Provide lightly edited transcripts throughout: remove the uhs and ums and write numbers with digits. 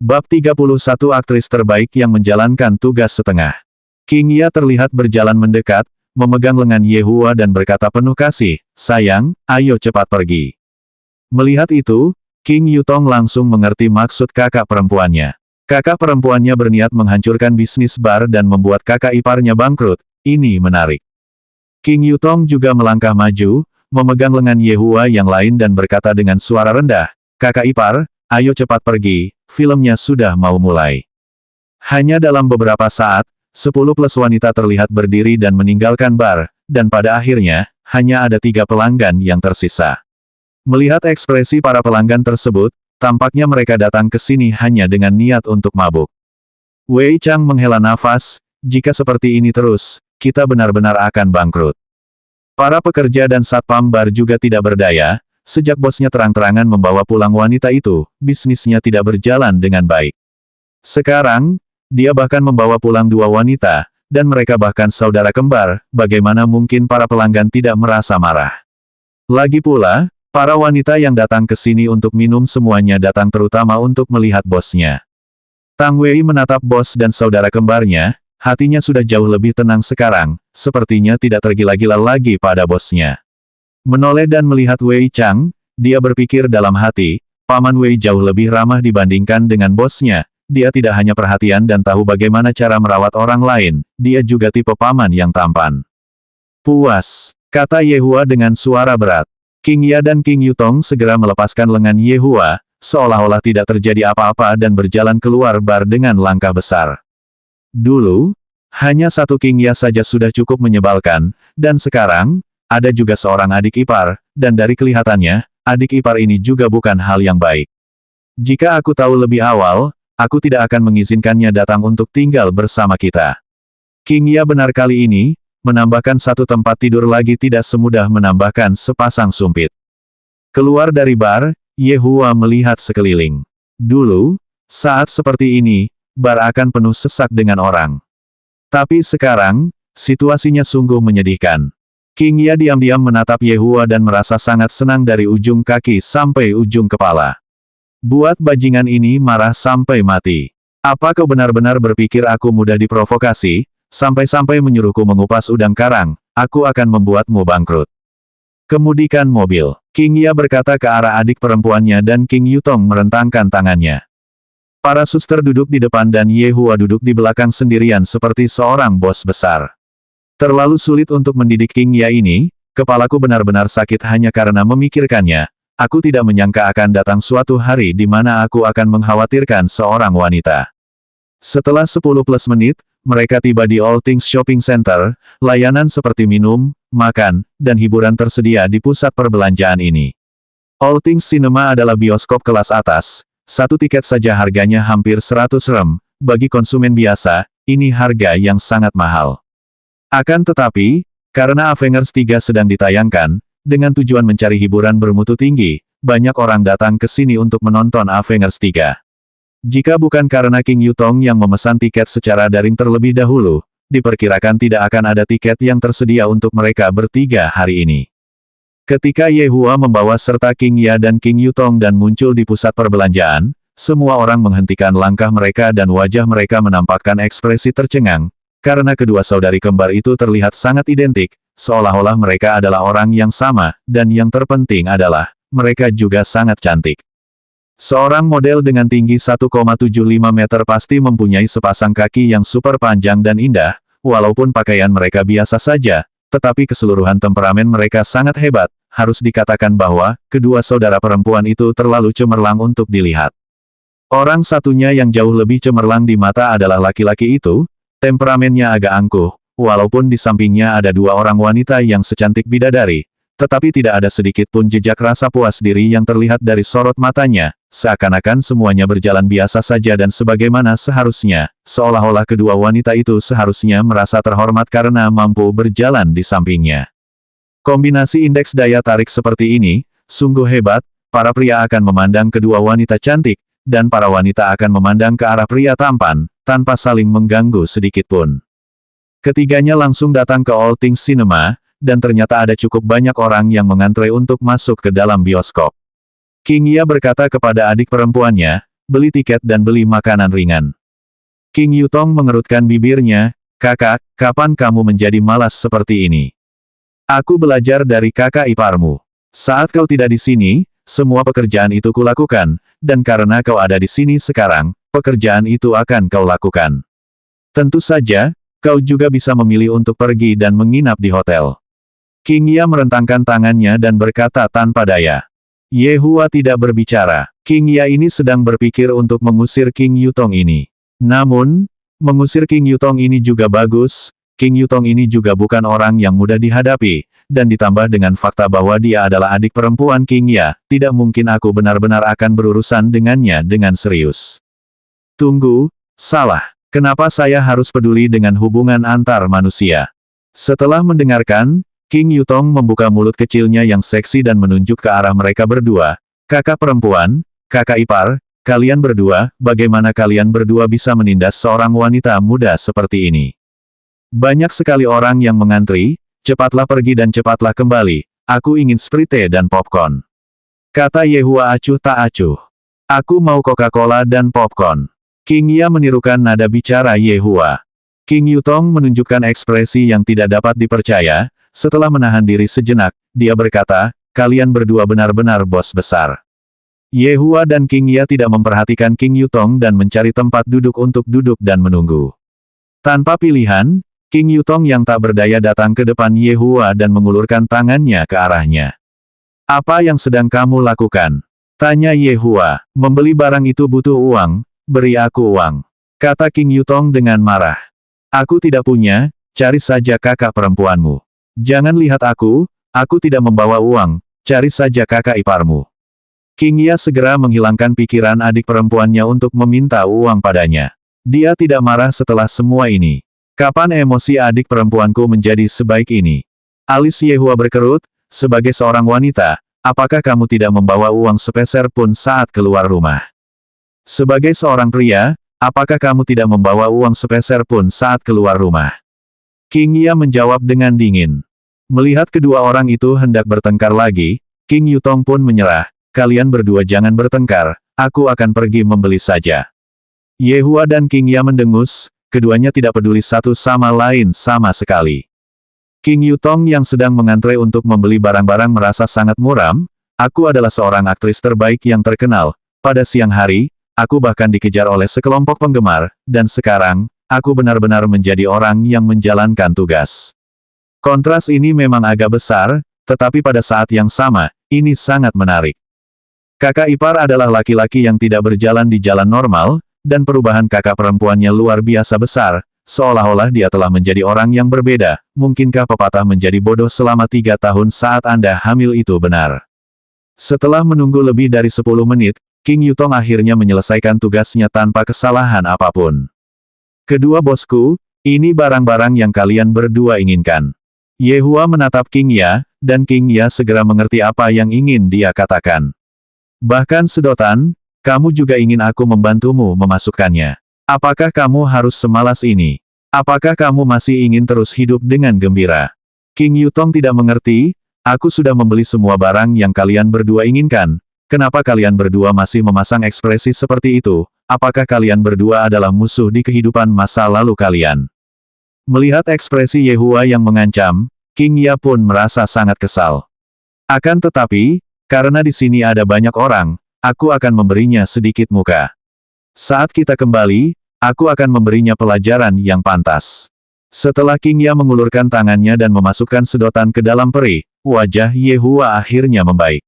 Bab 31 Aktris terbaik yang menjalankan tugas setengah. King Ya terlihat berjalan mendekat, memegang lengan Yehua dan berkata penuh kasih, "Sayang, ayo cepat pergi." Melihat itu, King Yutong langsung mengerti maksud kakak perempuannya. Kakak perempuannya berniat menghancurkan bisnis bar dan membuat kakak iparnya bangkrut. Ini menarik. King Yutong juga melangkah maju, memegang lengan Yehua yang lain dan berkata dengan suara rendah, "Kakak ipar, ayo cepat pergi, filmnya sudah mau mulai." Hanya dalam beberapa saat, 10 plus wanita terlihat berdiri dan meninggalkan bar, dan pada akhirnya, hanya ada 3 pelanggan yang tersisa. Melihat ekspresi para pelanggan tersebut, tampaknya mereka datang ke sini hanya dengan niat untuk mabuk. Wei Chang menghela nafas, jika seperti ini terus, kita benar-benar akan bangkrut. Para pekerja dan satpam bar juga tidak berdaya, sejak bosnya terang-terangan membawa pulang wanita itu, bisnisnya tidak berjalan dengan baik. Sekarang, dia bahkan membawa pulang 2 wanita, dan mereka bahkan saudara kembar, bagaimana mungkin para pelanggan tidak merasa marah. Lagi pula, para wanita yang datang ke sini untuk minum semuanya datang terutama untuk melihat bosnya. Tang Wei menatap bos dan saudara kembarnya, hatinya sudah jauh lebih tenang sekarang, sepertinya tidak tergila-gila lagi pada bosnya. Menoleh dan melihat Wei Chang, dia berpikir dalam hati, Paman Wei jauh lebih ramah dibandingkan dengan bosnya. Dia tidak hanya perhatian dan tahu bagaimana cara merawat orang lain, dia juga tipe paman yang tampan. "Puas," kata Yehua dengan suara berat. King Ya dan King Yutong segera melepaskan lengan Yehua, seolah-olah tidak terjadi apa-apa dan berjalan keluar bar dengan langkah besar. Dulu, hanya satu King Ya saja sudah cukup menyebalkan, dan sekarang, ada juga seorang adik ipar, dan dari kelihatannya, adik ipar ini juga bukan hal yang baik. Jika aku tahu lebih awal, aku tidak akan mengizinkannya datang untuk tinggal bersama kita. King Ya benar kali ini, menambahkan satu tempat tidur lagi tidak semudah menambahkan sepasang sumpit. Keluar dari bar, Yehua melihat sekeliling. Dulu, saat seperti ini, bar akan penuh sesak dengan orang. Tapi sekarang, situasinya sungguh menyedihkan. King Ya diam-diam menatap Yehua dan merasa sangat senang dari ujung kaki sampai ujung kepala. Buat bajingan ini marah sampai mati. Apa kau benar-benar berpikir aku mudah diprovokasi, sampai-sampai menyuruhku mengupas udang karang, aku akan membuatmu bangkrut. Kemudikan mobil. King Ya berkata ke arah adik perempuannya dan King Yutong merentangkan tangannya. Para suster duduk di depan dan Yehua duduk di belakang sendirian seperti seorang bos besar. Terlalu sulit untuk mendidik King Ya ini, kepalaku benar-benar sakit hanya karena memikirkannya. Aku tidak menyangka akan datang suatu hari di mana aku akan mengkhawatirkan seorang wanita. Setelah 10 plus menit, mereka tiba di All Things Shopping Center, layanan seperti minum, makan, dan hiburan tersedia di pusat perbelanjaan ini. All Things Cinema adalah bioskop kelas atas, satu tiket saja harganya hampir 100 rem, bagi konsumen biasa, ini harga yang sangat mahal. Akan tetapi, karena Avengers 3 sedang ditayangkan, dengan tujuan mencari hiburan bermutu tinggi, banyak orang datang ke sini untuk menonton Avengers 3. Jika bukan karena King Yutong yang memesan tiket secara daring terlebih dahulu, diperkirakan tidak akan ada tiket yang tersedia untuk mereka bertiga hari ini. Ketika Yehua membawa serta King Ya dan King Yutong dan muncul di pusat perbelanjaan, semua orang menghentikan langkah mereka dan wajah mereka menampakkan ekspresi tercengang, karena kedua saudari kembar itu terlihat sangat identik, seolah-olah mereka adalah orang yang sama, dan yang terpenting adalah, mereka juga sangat cantik. Seorang model dengan tinggi 1,75 meter pasti mempunyai sepasang kaki yang super panjang dan indah, walaupun pakaian mereka biasa saja, tetapi keseluruhan temperamen mereka sangat hebat, harus dikatakan bahwa, kedua saudara perempuan itu terlalu cemerlang untuk dilihat. Orang satunya yang jauh lebih cemerlang di mata adalah laki-laki itu, temperamennya agak angkuh, walaupun di sampingnya ada 2 orang wanita yang secantik bidadari, tetapi tidak ada sedikit pun jejak rasa puas diri yang terlihat dari sorot matanya, seakan-akan semuanya berjalan biasa saja dan sebagaimana seharusnya, seolah-olah kedua wanita itu seharusnya merasa terhormat karena mampu berjalan di sampingnya. Kombinasi indeks daya tarik seperti ini, sungguh hebat, para pria akan memandang kedua wanita cantik, dan para wanita akan memandang ke arah pria tampan, tanpa saling mengganggu sedikit pun. Ketiganya langsung datang ke All Things Cinema, dan ternyata ada cukup banyak orang yang mengantre untuk masuk ke dalam bioskop. King Ya berkata kepada adik perempuannya, beli tiket dan beli makanan ringan. King Yutong mengerutkan bibirnya, "Kakak, kapan kamu menjadi malas seperti ini? Aku belajar dari kakak iparmu. Saat kau tidak di sini, semua pekerjaan itu kulakukan, dan karena kau ada di sini sekarang, pekerjaan itu akan kau lakukan. Tentu saja, kau juga bisa memilih untuk pergi dan menginap di hotel." King Ya merentangkan tangannya dan berkata tanpa daya. Ye Hua tidak berbicara. King Ya ini sedang berpikir untuk mengusir King Yutong ini. Namun, mengusir King Yutong ini juga bagus. King Yutong ini juga bukan orang yang mudah dihadapi, dan ditambah dengan fakta bahwa dia adalah adik perempuan King Ya, tidak mungkin aku benar-benar akan berurusan dengannya dengan serius. Tunggu, salah. Kenapa saya harus peduli dengan hubungan antar manusia? Setelah mendengarkan, King Yutong membuka mulut kecilnya yang seksi dan menunjuk ke arah mereka berdua. "Kakak perempuan, kakak ipar, kalian berdua, bagaimana kalian berdua bisa menindas seorang wanita muda seperti ini? Banyak sekali orang yang mengantri, cepatlah pergi dan cepatlah kembali, aku ingin sprite dan popcorn." Kata Ye Hua acuh tak acuh. "Aku mau Coca-Cola dan popcorn." King Ya menirukan nada bicara Ye Hua. King Yutong menunjukkan ekspresi yang tidak dapat dipercaya. Setelah menahan diri sejenak, dia berkata, "Kalian berdua benar-benar bos besar." Ye Hua dan King Ya tidak memperhatikan King Yutong dan mencari tempat duduk untuk duduk dan menunggu. Tanpa pilihan, King Yutong yang tak berdaya datang ke depan Ye Hua dan mengulurkan tangannya ke arahnya. "Apa yang sedang kamu lakukan?" tanya Ye Hua. "Membeli barang itu butuh uang, beri aku uang," kata King Yutong dengan marah. "Aku tidak punya, cari saja kakak perempuanmu. Jangan lihat aku tidak membawa uang, cari saja kakak iparmu." King Ya segera menghilangkan pikiran adik perempuannya untuk meminta uang padanya. Dia tidak marah setelah semua ini. Kapan emosi adik perempuanku menjadi sebaik ini? Alis Ye Hua berkerut, "Sebagai seorang wanita, apakah kamu tidak membawa uang sepeser pun saat keluar rumah? Sebagai seorang pria, apakah kamu tidak membawa uang sepeser pun saat keluar rumah?" King Ya menjawab dengan dingin. Melihat kedua orang itu hendak bertengkar lagi, King Yutong pun menyerah. "Kalian berdua jangan bertengkar, aku akan pergi membeli saja." Ye Hua dan King Ya mendengus, keduanya tidak peduli satu sama lain sama sekali. King Yutong yang sedang mengantre untuk membeli barang-barang merasa sangat muram. "Aku adalah seorang aktris terbaik yang terkenal. Pada siang hari, aku bahkan dikejar oleh sekelompok penggemar, dan sekarang, aku benar-benar menjadi orang yang menjalankan tugas." Kontras ini memang agak besar, tetapi pada saat yang sama, ini sangat menarik. Kakak ipar adalah laki-laki yang tidak berjalan di jalan normal, dan perubahan kakak perempuannya luar biasa besar, seolah-olah dia telah menjadi orang yang berbeda. Mungkinkah pepatah menjadi bodoh selama 3 tahun saat Anda hamil itu benar? Setelah menunggu lebih dari 10 menit, King Yutong akhirnya menyelesaikan tugasnya tanpa kesalahan apapun. "Kedua bosku, ini barang-barang yang kalian berdua inginkan." Ye Hua menatap King Ya, dan King Ya segera mengerti apa yang ingin dia katakan. "Bahkan sedotan, kamu juga ingin aku membantumu memasukkannya. Apakah kamu harus semalas ini? Apakah kamu masih ingin terus hidup dengan gembira?" King Yutong tidak mengerti, "Aku sudah membeli semua barang yang kalian berdua inginkan. Kenapa kalian berdua masih memasang ekspresi seperti itu? Apakah kalian berdua adalah musuh di kehidupan masa lalu kalian?" Melihat ekspresi Ye Hua yang mengancam, King Ya pun merasa sangat kesal. "Akan tetapi, karena di sini ada banyak orang, aku akan memberinya sedikit muka. Saat kita kembali, aku akan memberinya pelajaran yang pantas." Setelah King Ya mengulurkan tangannya dan memasukkan sedotan ke dalam peri, wajah Ye Hua akhirnya membaik.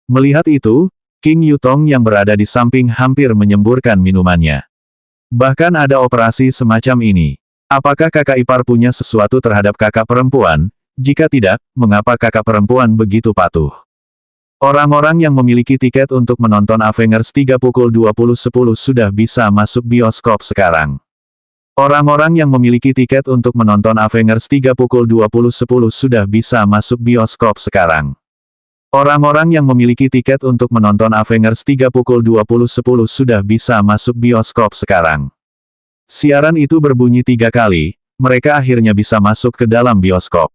Melihat itu, King Yutong yang berada di samping hampir menyemburkan minumannya. "Bahkan ada operasi semacam ini. Apakah kakak ipar punya sesuatu terhadap kakak perempuan? Jika tidak, mengapa kakak perempuan begitu patuh?" Orang-orang yang memiliki tiket untuk menonton Avengers 3 pukul 20.10 sudah bisa masuk bioskop sekarang. Orang-orang yang memiliki tiket untuk menonton Avengers 3 pukul 20.10 sudah bisa masuk bioskop sekarang. Orang-orang yang memiliki tiket untuk menonton Avengers 3 pukul 20.10 sudah bisa masuk bioskop sekarang. Siaran itu berbunyi 3 kali, mereka akhirnya bisa masuk ke dalam bioskop.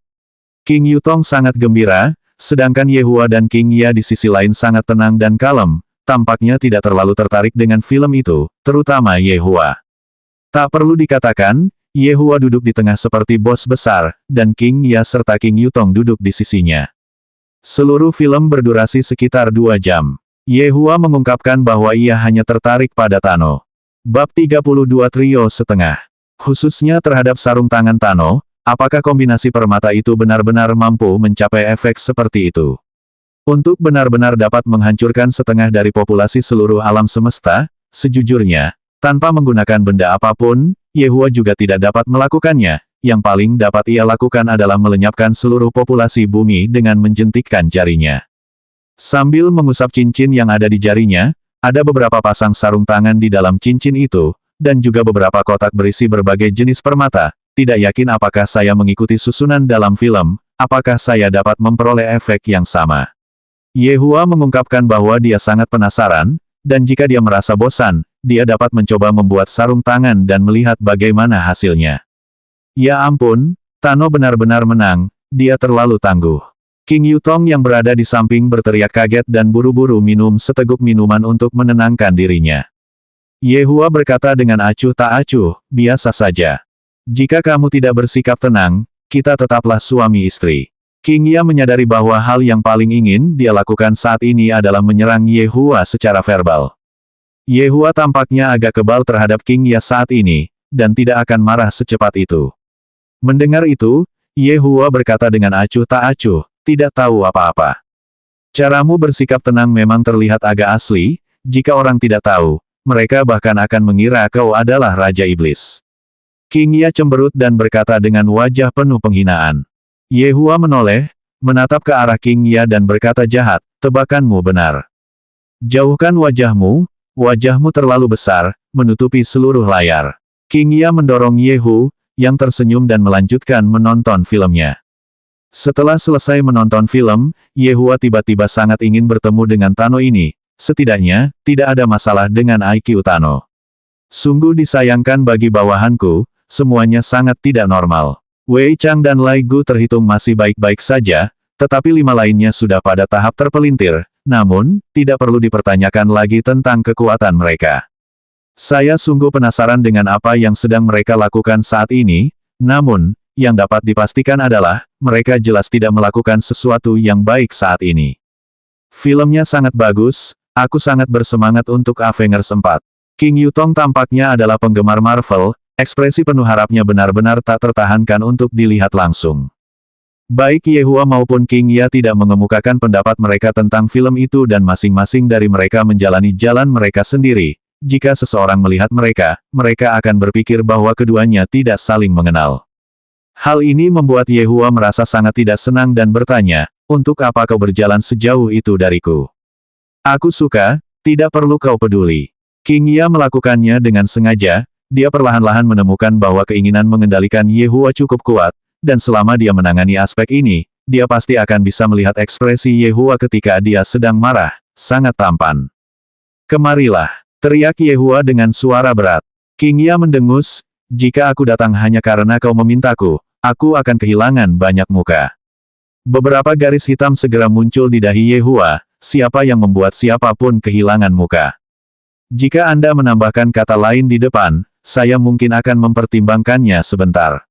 King Yutong sangat gembira, sedangkan Ye Hua dan King Ya di sisi lain sangat tenang dan kalem. tampaknya tidak terlalu tertarik dengan film itu, terutama Yehua. Tak perlu dikatakan, Yehua duduk di tengah seperti bos besar, dan King Ya serta King Yutong duduk di sisinya. Seluruh film berdurasi sekitar 2 jam. Yehua mengungkapkan bahwa ia hanya tertarik pada Tano. Bab 32 Trio Setengah. Khususnya terhadap sarung tangan Tano, apakah kombinasi permata itu benar-benar mampu mencapai efek seperti itu? Untuk benar-benar dapat menghancurkan setengah dari populasi seluruh alam semesta, sejujurnya, tanpa menggunakan benda apapun, Yehua juga tidak dapat melakukannya. Yang paling dapat ia lakukan adalah melenyapkan seluruh populasi bumi dengan menjentikkan jarinya. Sambil mengusap cincin yang ada di jarinya, ada beberapa pasang sarung tangan di dalam cincin itu, dan juga beberapa kotak berisi berbagai jenis permata. Tidak yakin apakah saya mengikuti susunan dalam film, apakah saya dapat memperoleh efek yang sama. Yehua mengungkapkan bahwa dia sangat penasaran, dan jika dia merasa bosan, dia dapat mencoba membuat sarung tangan dan melihat bagaimana hasilnya. Ya ampun, Tano benar-benar menang, dia terlalu tangguh. King Yutong yang berada di samping berteriak kaget dan buru-buru minum seteguk minuman untuk menenangkan dirinya. Yehua berkata dengan acuh tak acuh, biasa saja. Jika kamu tidak bersikap tenang, kita tetaplah suami istri. King Ya menyadari bahwa hal yang paling ingin dia lakukan saat ini adalah menyerang Yehua secara verbal. Yehua tampaknya agak kebal terhadap King Ya saat ini, dan tidak akan marah secepat itu. Mendengar itu, Yehua berkata dengan acuh tak acuh, tidak tahu apa-apa. Caramu bersikap tenang memang terlihat agak asli, jika orang tidak tahu, mereka bahkan akan mengira kau adalah Raja Iblis. King Ya cemberut dan berkata dengan wajah penuh penghinaan. Yehua menoleh, menatap ke arah King Ya dan berkata jahat, tebakanmu benar. Jauhkan wajahmu, wajahmu terlalu besar, menutupi seluruh layar. King Ya mendorong Yehu, yang tersenyum dan melanjutkan menonton filmnya. Setelah selesai menonton film, Yehua tiba-tiba sangat ingin bertemu dengan Tano ini. Setidaknya, tidak ada masalah dengan IQ Tano. Sungguh disayangkan bagi bawahanku, semuanya sangat tidak normal. Wei Chang dan Lai Gu terhitung masih baik-baik saja, tetapi 5 lainnya sudah pada tahap terpelintir. Namun, tidak perlu dipertanyakan lagi tentang kekuatan mereka. Saya sungguh penasaran dengan apa yang sedang mereka lakukan saat ini, namun, yang dapat dipastikan adalah, mereka jelas tidak melakukan sesuatu yang baik saat ini. Filmnya sangat bagus, aku sangat bersemangat untuk Avengers 4. King Yutong tampaknya adalah penggemar Marvel, ekspresi penuh harapnya benar-benar tak tertahankan untuk dilihat langsung. Baik Yehua maupun King Ya tidak mengemukakan pendapat mereka tentang film itu dan masing-masing dari mereka menjalani jalan mereka sendiri. Jika seseorang melihat mereka, mereka akan berpikir bahwa keduanya tidak saling mengenal. Hal ini membuat Yehua merasa sangat tidak senang dan bertanya, untuk apa kau berjalan sejauh itu dariku? Aku suka, tidak perlu kau peduli. King Ya melakukannya dengan sengaja, dia perlahan-lahan menemukan bahwa keinginan mengendalikan Yehua cukup kuat, dan selama dia menangani aspek ini, dia pasti akan bisa melihat ekspresi Yehua ketika dia sedang marah, sangat tampan. Kemarilah, teriak Yehua dengan suara berat. King Ya mendengus, jika aku datang hanya karena kau memintaku, aku akan kehilangan banyak muka. Beberapa garis hitam segera muncul di dahi Yehua, siapa yang membuat siapapun kehilangan muka. Jika Anda menambahkan kata lain di depan, saya mungkin akan mempertimbangkannya sebentar.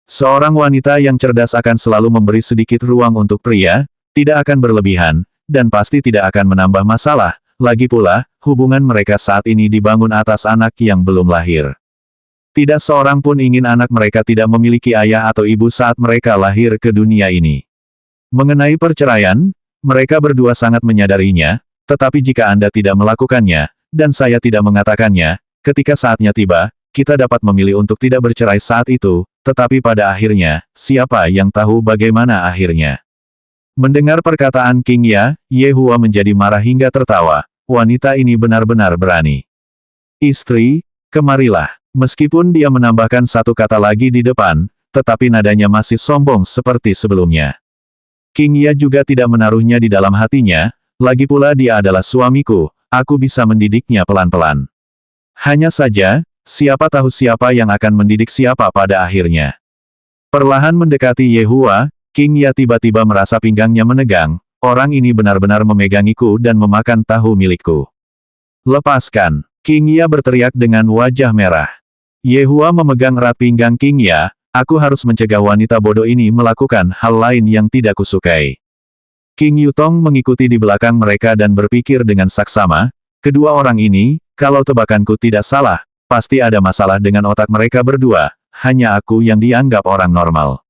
Seorang wanita yang cerdas akan selalu memberi sedikit ruang untuk pria, tidak akan berlebihan, dan pasti tidak akan menambah masalah. Lagi pula, hubungan mereka saat ini dibangun atas anak yang belum lahir. Tidak seorang pun ingin anak mereka tidak memiliki ayah atau ibu saat mereka lahir ke dunia ini. Mengenai perceraian, mereka berdua sangat menyadarinya, tetapi jika Anda tidak melakukannya, dan saya tidak mengatakannya, ketika saatnya tiba, kita dapat memilih untuk tidak bercerai saat itu, tetapi pada akhirnya, siapa yang tahu bagaimana akhirnya? Mendengar perkataan King Ya, Yehua menjadi marah hingga tertawa. Wanita ini benar-benar berani. Istri, kemarilah. Meskipun dia menambahkan satu kata lagi di depan, tetapi nadanya masih sombong seperti sebelumnya. King Ya juga tidak menaruhnya di dalam hatinya, lagi pula dia adalah suamiku, aku bisa mendidiknya pelan-pelan. Hanya saja, siapa tahu siapa yang akan mendidik siapa pada akhirnya. Perlahan mendekati Yehua, King Ya tiba-tiba merasa pinggangnya menegang. orang ini benar-benar memegangiku dan memakan tahu milikku. Lepaskan! King Ya berteriak dengan wajah merah. Yehua memegang erat pinggang King Ya, aku harus mencegah wanita bodoh ini melakukan hal lain yang tidak kusukai. King Yutong mengikuti di belakang mereka dan berpikir dengan saksama, kedua orang ini, kalau tebakanku tidak salah, pasti ada masalah dengan otak mereka berdua, hanya aku yang dianggap orang normal.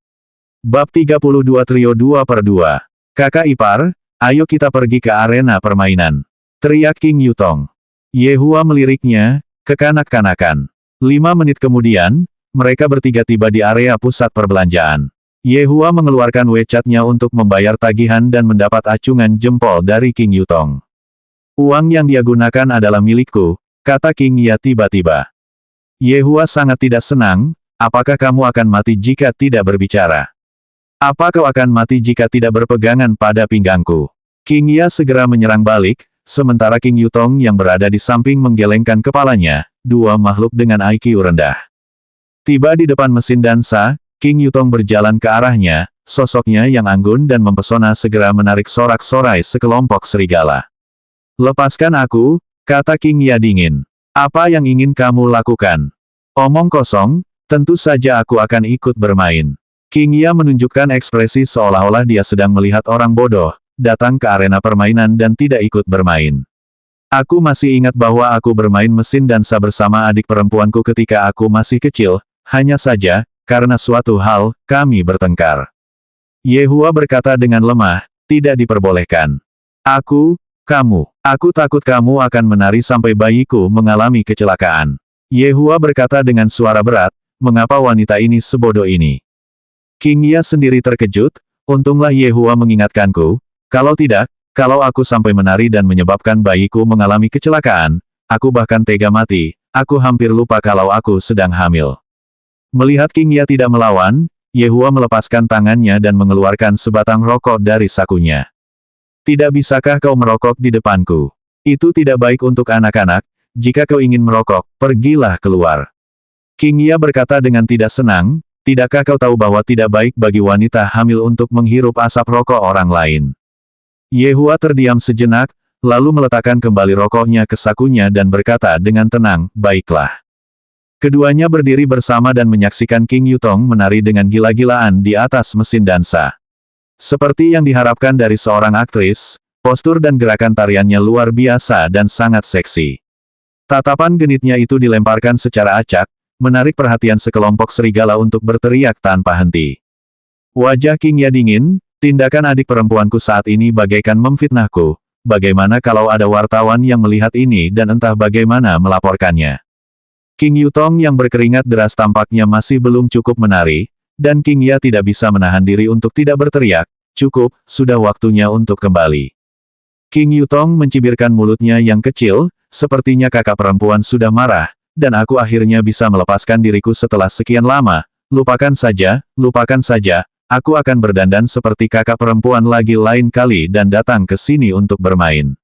Bab 32 Trio 2/2. Kakak ipar, ayo kita pergi ke arena permainan. Teriak King Yutong. Yehua meliriknya, kekanak-kanakan. 5 menit kemudian, mereka bertiga tiba di area pusat perbelanjaan. Yehua mengeluarkan WeChat-nya untuk membayar tagihan dan mendapat acungan jempol dari King Yutong. Uang yang dia gunakan adalah milikku, kata King Ya tiba-tiba. Yehua sangat tidak senang, apakah kamu akan mati jika tidak berbicara? Apa kau akan mati jika tidak berpegangan pada pinggangku? King Ya segera menyerang balik, sementara King Yutong yang berada di samping menggelengkan kepalanya, dua makhluk dengan IQ rendah. Tiba di depan mesin dansa, King Yutong berjalan ke arahnya, sosoknya yang anggun dan mempesona segera menarik sorak-sorai sekelompok serigala. Lepaskan aku, kata King Ya dingin. Apa yang ingin kamu lakukan? Omong kosong, tentu saja aku akan ikut bermain. King Ya menunjukkan ekspresi seolah-olah dia sedang melihat orang bodoh, datang ke arena permainan dan tidak ikut bermain. Aku masih ingat bahwa aku bermain mesin dansa bersama adik perempuanku ketika aku masih kecil, hanya saja, karena suatu hal, kami bertengkar. Yehua berkata dengan lemah, tidak diperbolehkan. Aku takut kamu akan menari sampai bayiku mengalami kecelakaan. Yehua berkata dengan suara berat, mengapa wanita ini sebodoh ini? King Ya sendiri terkejut, untunglah Yehua mengingatkanku, kalau tidak, kalau aku sampai menari dan menyebabkan bayiku mengalami kecelakaan, aku bahkan tega mati, aku hampir lupa kalau aku sedang hamil. Melihat King Ya tidak melawan, Yehua melepaskan tangannya dan mengeluarkan sebatang rokok dari sakunya. Tidak bisakah kau merokok di depanku? Itu tidak baik untuk anak-anak, jika kau ingin merokok, pergilah keluar. King Ya berkata dengan tidak senang, tidakkah kau tahu bahwa tidak baik bagi wanita hamil untuk menghirup asap rokok orang lain? Yehua terdiam sejenak, lalu meletakkan kembali rokoknya ke sakunya dan berkata dengan tenang, baiklah. Keduanya berdiri bersama dan menyaksikan King Yutong menari dengan gila-gilaan di atas mesin dansa. Seperti yang diharapkan dari seorang aktris, postur dan gerakan tariannya luar biasa dan sangat seksi. Tatapan genitnya itu dilemparkan secara acak, menarik perhatian sekelompok serigala untuk berteriak tanpa henti. Wajah King Ya dingin, tindakan adik perempuanku saat ini bagaikan memfitnahku, bagaimana kalau ada wartawan yang melihat ini dan entah bagaimana melaporkannya. King Yutong yang berkeringat deras tampaknya masih belum cukup menari, dan King Ya tidak bisa menahan diri untuk tidak berteriak, cukup, sudah waktunya untuk kembali. King Yutong mencibirkan mulutnya yang kecil, sepertinya kakak perempuan sudah marah, dan aku akhirnya bisa melepaskan diriku setelah sekian lama, lupakan saja, aku akan berdandan seperti kakak perempuan lagi lain kali dan datang ke sini untuk bermain.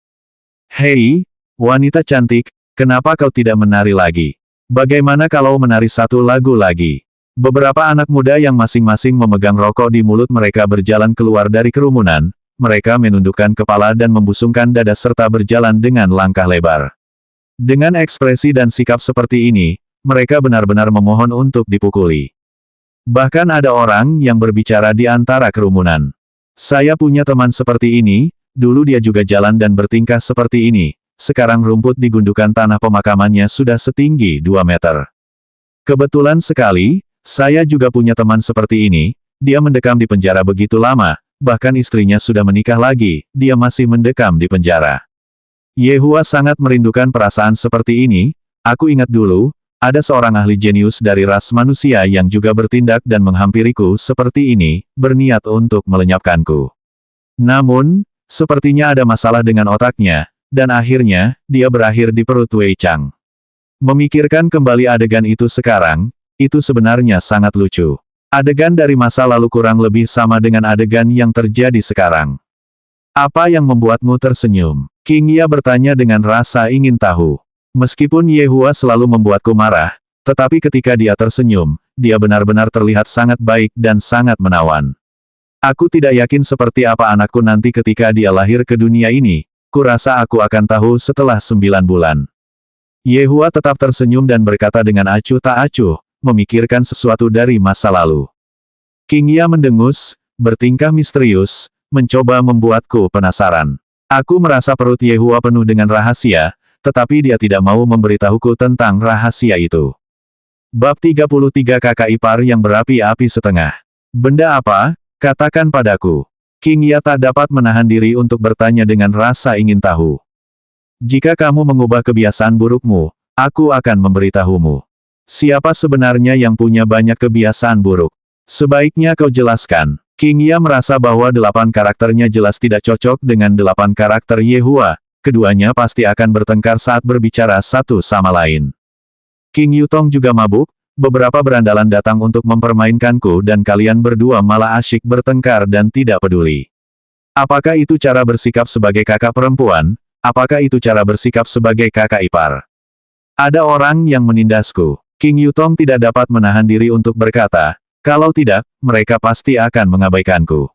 Hei, wanita cantik, kenapa kau tidak menari lagi? Bagaimana kalau menari satu lagu lagi? Beberapa anak muda yang masing-masing memegang rokok di mulut mereka berjalan keluar dari kerumunan, mereka menundukkan kepala dan membusungkan dada serta berjalan dengan langkah lebar. Dengan ekspresi dan sikap seperti ini, mereka benar-benar memohon untuk dipukuli. Bahkan ada orang yang berbicara di antara kerumunan. Saya punya teman seperti ini, dulu dia juga jalan dan bertingkah seperti ini, sekarang rumput di gundukan tanah pemakamannya sudah setinggi 2 meter. Kebetulan sekali, saya juga punya teman seperti ini, dia mendekam di penjara begitu lama, bahkan istrinya sudah menikah lagi, dia masih mendekam di penjara. Yehua sangat merindukan perasaan seperti ini, aku ingat dulu, ada seorang ahli jenius dari ras manusia yang juga bertindak dan menghampiriku seperti ini, berniat untuk melenyapkanku. Namun, sepertinya ada masalah dengan otaknya, dan akhirnya, dia berakhir di perut Wei Chang. Memikirkan kembali adegan itu sekarang, itu sebenarnya sangat lucu. Adegan dari masa lalu kurang lebih sama dengan adegan yang terjadi sekarang. Apa yang membuatmu tersenyum? King Ya bertanya dengan rasa ingin tahu. Meskipun Yehua selalu membuatku marah, tetapi ketika dia tersenyum, dia benar-benar terlihat sangat baik dan sangat menawan. Aku tidak yakin seperti apa anakku nanti ketika dia lahir ke dunia ini, kurasa aku akan tahu setelah 9 bulan. Yehua tetap tersenyum dan berkata dengan acuh tak acuh, memikirkan sesuatu dari masa lalu. King Ya mendengus, bertingkah misterius, mencoba membuatku penasaran. Aku merasa perut Yehua penuh dengan rahasia, tetapi dia tidak mau memberitahuku tentang rahasia itu. Bab 33 Kakak Ipar yang berapi-api setengah. Benda apa? Katakan padaku. King Ya tak dapat menahan diri untuk bertanya dengan rasa ingin tahu. Jika kamu mengubah kebiasaan burukmu, aku akan memberitahumu. Siapa sebenarnya yang punya banyak kebiasaan buruk? Sebaiknya kau jelaskan. King Ya merasa bahwa 8 karakternya jelas tidak cocok dengan 8 karakter Yehua. Keduanya pasti akan bertengkar saat berbicara satu sama lain. King Yutong juga mabuk, beberapa berandalan datang untuk mempermainkanku dan kalian berdua malah asyik bertengkar dan tidak peduli. Apakah itu cara bersikap sebagai kakak perempuan? Apakah itu cara bersikap sebagai kakak ipar? Ada orang yang menindasku. King Yutong tidak dapat menahan diri untuk berkata, kalau tidak, mereka pasti akan mengabaikanku.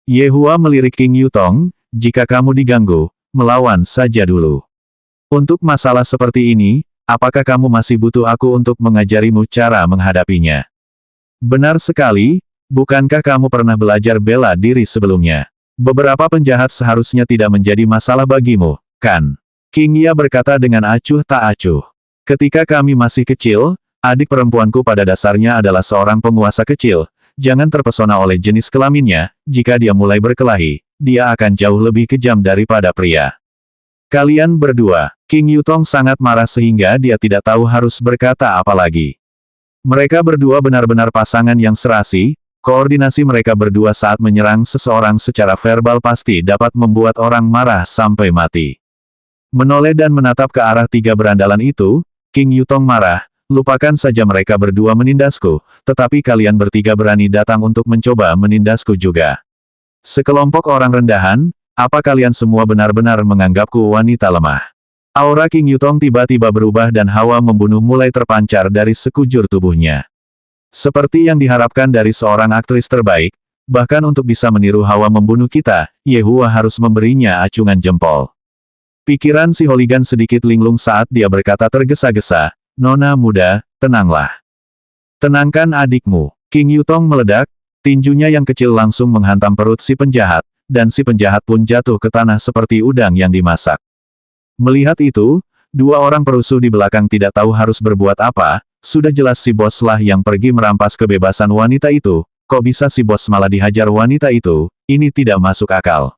Yehua melirik King Yutong, jika kamu diganggu, melawan saja dulu. Untuk masalah seperti ini, apakah kamu masih butuh aku untuk mengajarimu cara menghadapinya? Benar sekali, bukankah kamu pernah belajar bela diri sebelumnya? Beberapa penjahat seharusnya tidak menjadi masalah bagimu, kan? King Ya berkata dengan acuh tak acuh. Ketika kami masih kecil, adik perempuanku pada dasarnya adalah seorang penguasa kecil. Jangan terpesona oleh jenis kelaminnya, jika dia mulai berkelahi, dia akan jauh lebih kejam daripada pria. Kalian berdua, King Yutong sangat marah sehingga dia tidak tahu harus berkata apa lagi. Mereka berdua benar-benar pasangan yang serasi. Koordinasi mereka berdua saat menyerang seseorang secara verbal pasti dapat membuat orang marah sampai mati. Menoleh dan menatap ke arah 3 berandalan itu, King Yutong marah, lupakan saja mereka berdua menindasku, tetapi kalian bertiga berani datang untuk mencoba menindasku juga. Sekelompok orang rendahan, apa kalian semua benar-benar menganggapku wanita lemah? Aura King Yutong tiba-tiba berubah dan hawa membunuh mulai terpancar dari sekujur tubuhnya. Seperti yang diharapkan dari seorang aktris terbaik, bahkan untuk bisa meniru hawa membunuh kita, Yehua harus memberinya acungan jempol. Pikiran si hooligan sedikit linglung saat dia berkata tergesa-gesa, Nona muda, tenanglah. Tenangkan adikmu. King Yutong meledak, tinjunya yang kecil langsung menghantam perut si penjahat, dan si penjahat pun jatuh ke tanah seperti udang yang dimasak. Melihat itu, 2 orang perusuh di belakang tidak tahu harus berbuat apa. Sudah jelas si bos lah yang pergi merampas kebebasan wanita itu, kok bisa si bos malah dihajar wanita itu, ini tidak masuk akal.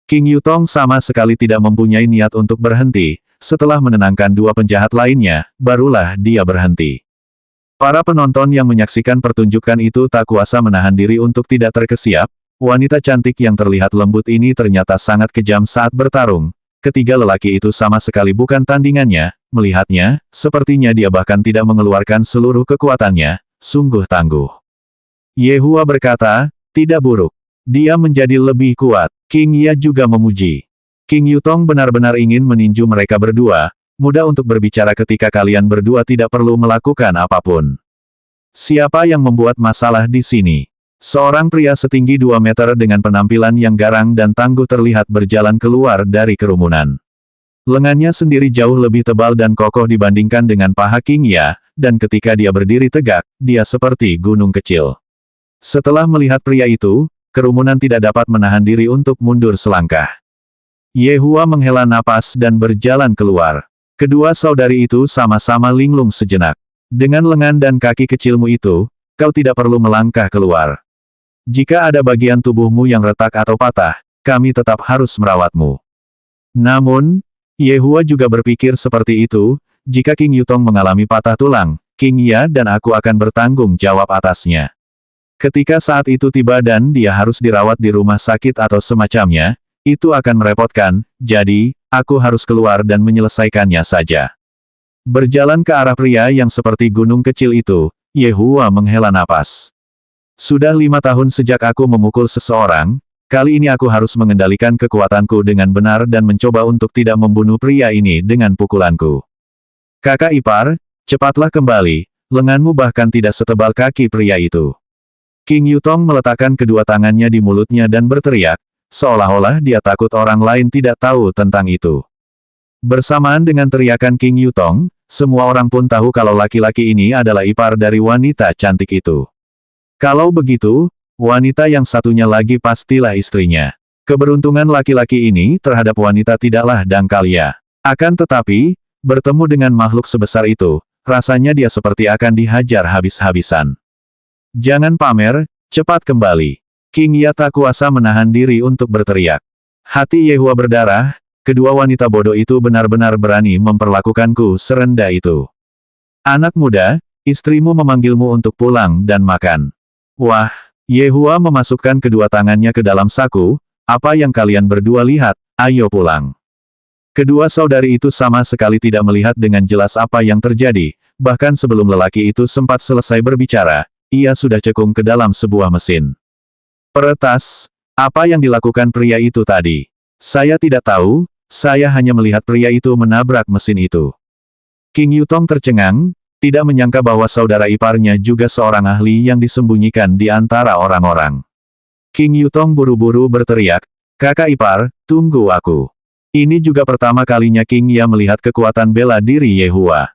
King Yutong sama sekali tidak mempunyai niat untuk berhenti, setelah menenangkan 2 penjahat lainnya, barulah dia berhenti. Para penonton yang menyaksikan pertunjukan itu tak kuasa menahan diri untuk tidak terkesiap, wanita cantik yang terlihat lembut ini ternyata sangat kejam saat bertarung. Ketiga lelaki itu sama sekali bukan tandingannya, melihatnya, sepertinya dia bahkan tidak mengeluarkan seluruh kekuatannya, sungguh tangguh. Yehua berkata, tidak buruk. Dia menjadi lebih kuat. King Ya juga memuji. King Yutong benar-benar ingin meninju mereka berdua, mudah untuk berbicara ketika kalian berdua tidak perlu melakukan apapun. Siapa yang membuat masalah di sini? Seorang pria setinggi 2 meter dengan penampilan yang garang dan tangguh terlihat berjalan keluar dari kerumunan. Lengannya sendiri jauh lebih tebal dan kokoh dibandingkan dengan paha King Ya, dan ketika dia berdiri tegak, dia seperti gunung kecil. Setelah melihat pria itu, kerumunan tidak dapat menahan diri untuk mundur selangkah. Yehua menghela napas dan berjalan keluar. Kedua saudari itu sama-sama linglung sejenak. Dengan lengan dan kaki kecilmu itu, kau tidak perlu melangkah keluar. Jika ada bagian tubuhmu yang retak atau patah, kami tetap harus merawatmu. Namun, Yehua juga berpikir seperti itu, jika King Yutong mengalami patah tulang, King Ya dan aku akan bertanggung jawab atasnya. Ketika saat itu tiba dan dia harus dirawat di rumah sakit atau semacamnya, itu akan merepotkan, jadi, aku harus keluar dan menyelesaikannya saja. Berjalan ke arah pria yang seperti gunung kecil itu, Yehua menghela napas. Sudah 5 tahun sejak aku memukul seseorang, kali ini aku harus mengendalikan kekuatanku dengan benar dan mencoba untuk tidak membunuh pria ini dengan pukulanku. Kakak ipar, cepatlah kembali, lenganmu bahkan tidak setebal kaki pria itu. King Yutong meletakkan kedua tangannya di mulutnya dan berteriak, seolah-olah dia takut orang lain tidak tahu tentang itu. Bersamaan dengan teriakan King Yutong, semua orang pun tahu kalau laki-laki ini adalah ipar dari wanita cantik itu. Kalau begitu, wanita yang satunya lagi pastilah istrinya. Keberuntungan laki-laki ini terhadap wanita tidaklah dangkal ya. Akan tetapi, bertemu dengan makhluk sebesar itu, rasanya dia seperti akan dihajar habis-habisan. Jangan pamer, cepat kembali. King Ya tak kuasa menahan diri untuk berteriak. Hati Yehua berdarah, kedua wanita bodoh itu benar-benar berani memperlakukanku serendah itu. Anak muda, istrimu memanggilmu untuk pulang dan makan. Wah, Yehua memasukkan kedua tangannya ke dalam saku, apa yang kalian berdua lihat, ayo pulang. Kedua saudari itu sama sekali tidak melihat dengan jelas apa yang terjadi, bahkan sebelum lelaki itu sempat selesai berbicara, ia sudah cekung ke dalam sebuah mesin. Peretas, apa yang dilakukan pria itu tadi? Saya tidak tahu, saya hanya melihat pria itu menabrak mesin itu. King Yutong tercengang, tidak menyangka bahwa saudara iparnya juga seorang ahli yang disembunyikan di antara orang-orang. King Yutong buru-buru berteriak, kakak ipar, tunggu aku. Ini juga pertama kalinya King Ya melihat kekuatan bela diri Yehua.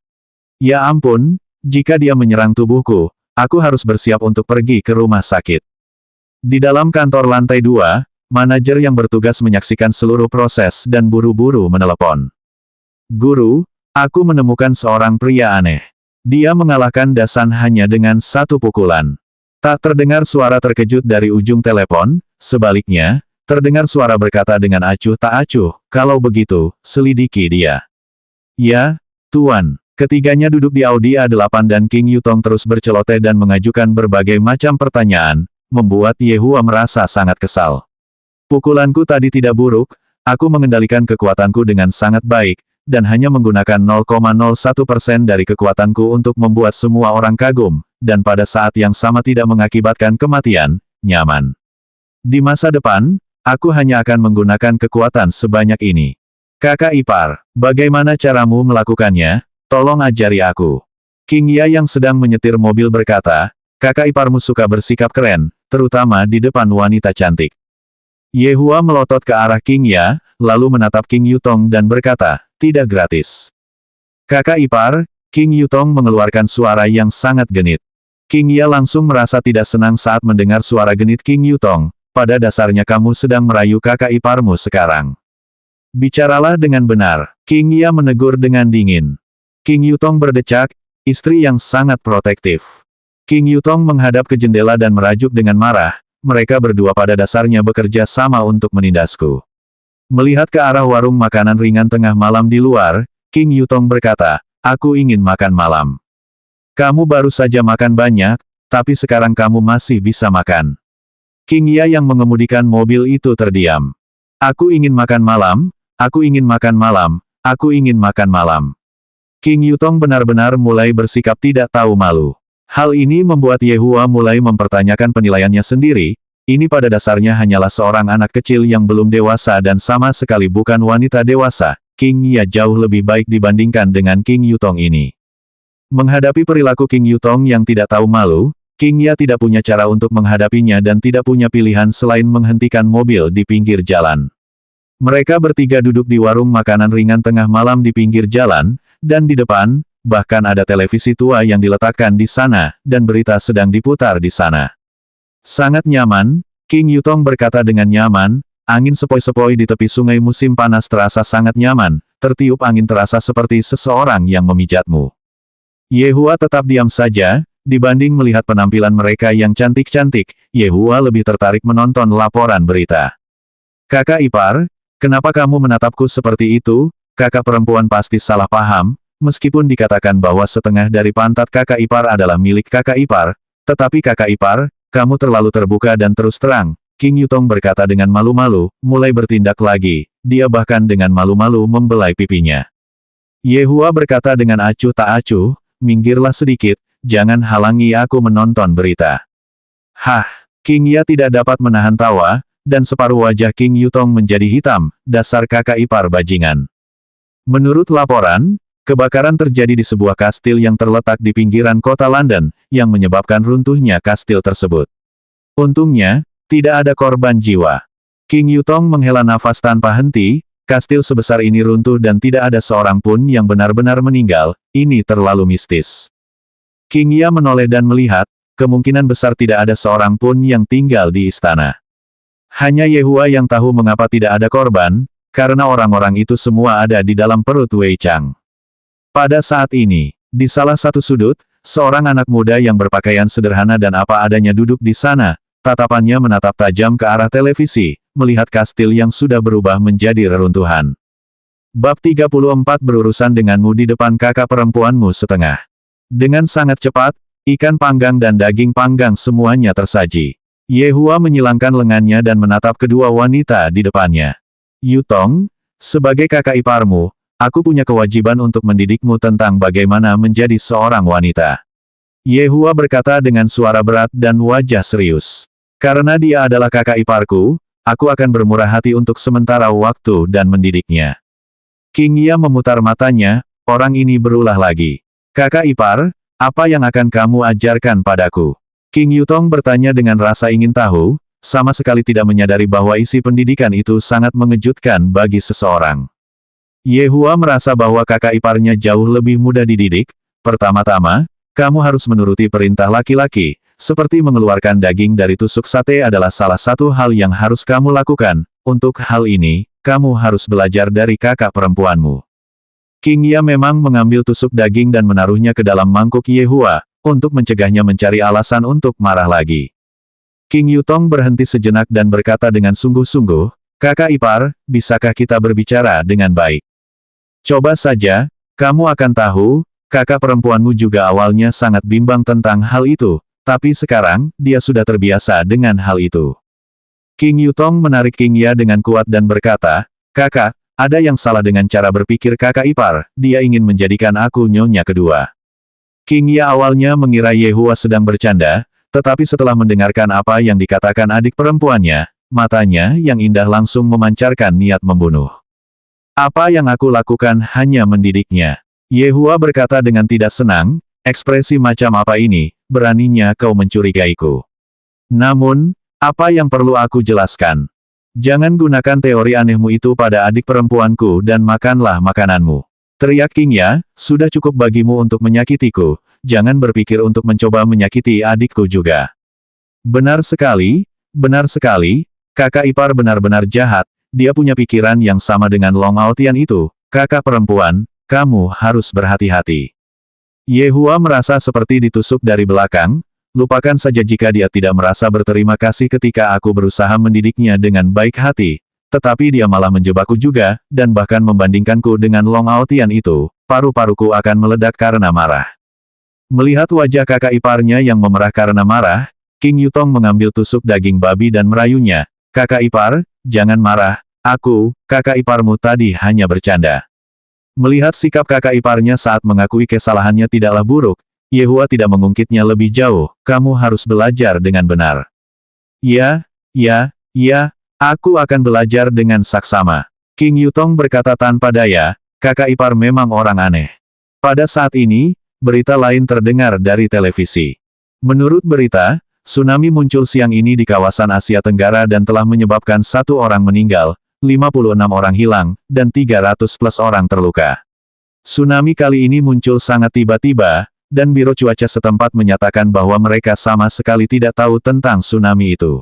Ya ampun, jika dia menyerang tubuhku, aku harus bersiap untuk pergi ke rumah sakit. Di dalam kantor lantai 2, manajer yang bertugas menyaksikan seluruh proses dan buru-buru menelepon. Guru, aku menemukan seorang pria aneh. Dia mengalahkan Dasan hanya dengan satu pukulan. Tak terdengar suara terkejut dari ujung telepon, sebaliknya, terdengar suara berkata dengan acuh tak acuh, kalau begitu, selidiki dia. Ya, Tuan. Ketiganya duduk di Audi A8 dan King Yutong terus berceloteh dan mengajukan berbagai macam pertanyaan, membuat Yehua merasa sangat kesal. Pukulanku tadi tidak buruk, aku mengendalikan kekuatanku dengan sangat baik, dan hanya menggunakan 0,01% dari kekuatanku untuk membuat semua orang kagum, dan pada saat yang sama tidak mengakibatkan kematian, nyaman. Di masa depan, aku hanya akan menggunakan kekuatan sebanyak ini. Kakak ipar, bagaimana caramu melakukannya? Tolong ajari aku. King Ya yang sedang menyetir mobil berkata, kakak iparmu suka bersikap keren, terutama di depan wanita cantik. Yehua melotot ke arah King Ya, lalu menatap King Yutong dan berkata, tidak gratis. Kakak ipar, King Yutong mengeluarkan suara yang sangat genit. King Ya langsung merasa tidak senang saat mendengar suara genit King Yutong, pada dasarnya kamu sedang merayu kakak iparmu sekarang. Bicaralah dengan benar, King Ya menegur dengan dingin. King Yutong berdecak, istri yang sangat protektif. King Yutong menghadap ke jendela dan merajuk dengan marah, mereka berdua pada dasarnya bekerja sama untuk menindasku. Melihat ke arah warung makanan ringan tengah malam di luar, King Yutong berkata, aku ingin makan malam. Kamu baru saja makan banyak, tapi sekarang kamu masih bisa makan. King Ya yang mengemudikan mobil itu terdiam. Aku ingin makan malam, aku ingin makan malam, aku ingin makan malam. King Yutong benar-benar mulai bersikap tidak tahu malu. Hal ini membuat Yehua mulai mempertanyakan penilaiannya sendiri, ini pada dasarnya hanyalah seorang anak kecil yang belum dewasa dan sama sekali bukan wanita dewasa. King Ya jauh lebih baik dibandingkan dengan King Yutong ini. Menghadapi perilaku King Yutong yang tidak tahu malu, King Ya tidak punya cara untuk menghadapinya dan tidak punya pilihan selain menghentikan mobil di pinggir jalan. Mereka bertiga duduk di warung makanan ringan tengah malam di pinggir jalan, dan di depan, bahkan ada televisi tua yang diletakkan di sana, dan berita sedang diputar di sana. Sangat nyaman, King Yutong berkata dengan nyaman, angin sepoi-sepoi di tepi sungai musim panas terasa sangat nyaman, tertiup angin terasa seperti seseorang yang memijatmu. Yehua tetap diam saja, dibanding melihat penampilan mereka yang cantik-cantik, Yehua lebih tertarik menonton laporan berita. Kakak ipar, kenapa kamu menatapku seperti itu? Kakak perempuan pasti salah paham, meskipun dikatakan bahwa setengah dari pantat kakak ipar adalah milik kakak ipar, tetapi kakak ipar, kamu terlalu terbuka dan terus terang. King Yutong berkata dengan malu-malu, mulai bertindak lagi, dia bahkan dengan malu-malu membelai pipinya. Yehua berkata dengan acuh tak acuh, minggirlah sedikit, jangan halangi aku menonton berita. Hah, King Ya tidak dapat menahan tawa, dan separuh wajah King Yutong menjadi hitam, dasar kakak ipar bajingan. Menurut laporan, kebakaran terjadi di sebuah kastil yang terletak di pinggiran kota London, yang menyebabkan runtuhnya kastil tersebut. Untungnya, tidak ada korban jiwa. King Yutong menghela nafas tanpa henti, kastil sebesar ini runtuh dan tidak ada seorang pun yang benar-benar meninggal, ini terlalu mistis. King Ya menoleh dan melihat, kemungkinan besar tidak ada seorang pun yang tinggal di istana. Hanya Yehua yang tahu mengapa tidak ada korban, karena orang-orang itu semua ada di dalam perut Wei Chang. Pada saat ini, di salah satu sudut, seorang anak muda yang berpakaian sederhana dan apa adanya duduk di sana, tatapannya menatap tajam ke arah televisi, melihat kastil yang sudah berubah menjadi reruntuhan. Bab 34 berurusan denganmu di depan kakak perempuanmu setengah. Dengan sangat cepat, ikan panggang dan daging panggang semuanya tersaji. Yehua menyilangkan lengannya dan menatap kedua wanita di depannya. Yutong, sebagai kakak iparmu, aku punya kewajiban untuk mendidikmu tentang bagaimana menjadi seorang wanita. Yehua berkata dengan suara berat dan wajah serius. Karena dia adalah kakak iparku, aku akan bermurah hati untuk sementara waktu dan mendidiknya. King Ya memutar matanya, orang ini berulah lagi. Kakak ipar, apa yang akan kamu ajarkan padaku? King Yutong bertanya dengan rasa ingin tahu, sama sekali tidak menyadari bahwa isi pendidikan itu sangat mengejutkan bagi seseorang. Yehua merasa bahwa kakak iparnya jauh lebih mudah dididik. Pertama-tama, kamu harus menuruti perintah laki-laki, seperti mengeluarkan daging dari tusuk sate adalah salah satu hal yang harus kamu lakukan. Untuk hal ini, kamu harus belajar dari kakak perempuanmu. King Ya memang mengambil tusuk daging dan menaruhnya ke dalam mangkuk Yehua, untuk mencegahnya mencari alasan untuk marah lagi. King Yutong berhenti sejenak dan berkata dengan sungguh-sungguh, kakak ipar, bisakah kita berbicara dengan baik? Coba saja, kamu akan tahu, kakak perempuanmu juga awalnya sangat bimbang tentang hal itu, tapi sekarang, dia sudah terbiasa dengan hal itu. King Yutong menarik King Ya dengan kuat dan berkata, kakak, ada yang salah dengan cara berpikir kakak ipar, dia ingin menjadikan aku nyonya kedua. King Ya awalnya mengira Yehua sedang bercanda, tetapi setelah mendengarkan apa yang dikatakan adik perempuannya, matanya yang indah langsung memancarkan niat membunuh. Apa yang aku lakukan hanya mendidiknya. Yehua berkata dengan tidak senang, ekspresi macam apa ini, beraninya kau mencurigaiku. Namun, apa yang perlu aku jelaskan? Jangan gunakan teori anehmu itu pada adik perempuanku dan makanlah makananmu. Teriak King Ya, sudah cukup bagimu untuk menyakitiku, jangan berpikir untuk mencoba menyakiti adikku juga. Benar sekali, kakak ipar benar-benar jahat, dia punya pikiran yang sama dengan Long Aotian itu, kakak perempuan, kamu harus berhati-hati. Yehua merasa seperti ditusuk dari belakang, lupakan saja jika dia tidak merasa berterima kasih ketika aku berusaha mendidiknya dengan baik hati, tetapi dia malah menjebakku juga, dan bahkan membandingkanku dengan Long Aotian itu, paru-paruku akan meledak karena marah. Melihat wajah kakak iparnya yang memerah karena marah, King Yutong mengambil tusuk daging babi dan merayunya, kakak ipar, jangan marah, kakak iparmu tadi hanya bercanda. Melihat sikap kakak iparnya saat mengakui kesalahannya tidaklah buruk, Yehua tidak mengungkitnya lebih jauh, kamu harus belajar dengan benar. Ya, aku akan belajar dengan saksama. King Yutong berkata tanpa daya, kakak ipar memang orang aneh. Pada saat ini, berita lain terdengar dari televisi. Menurut berita, tsunami muncul siang ini di kawasan Asia Tenggara dan telah menyebabkan 1 orang meninggal, 56 orang hilang, dan 300+ orang terluka. Tsunami kali ini muncul sangat tiba-tiba, dan Biro Cuaca setempat menyatakan bahwa mereka sama sekali tidak tahu tentang tsunami itu.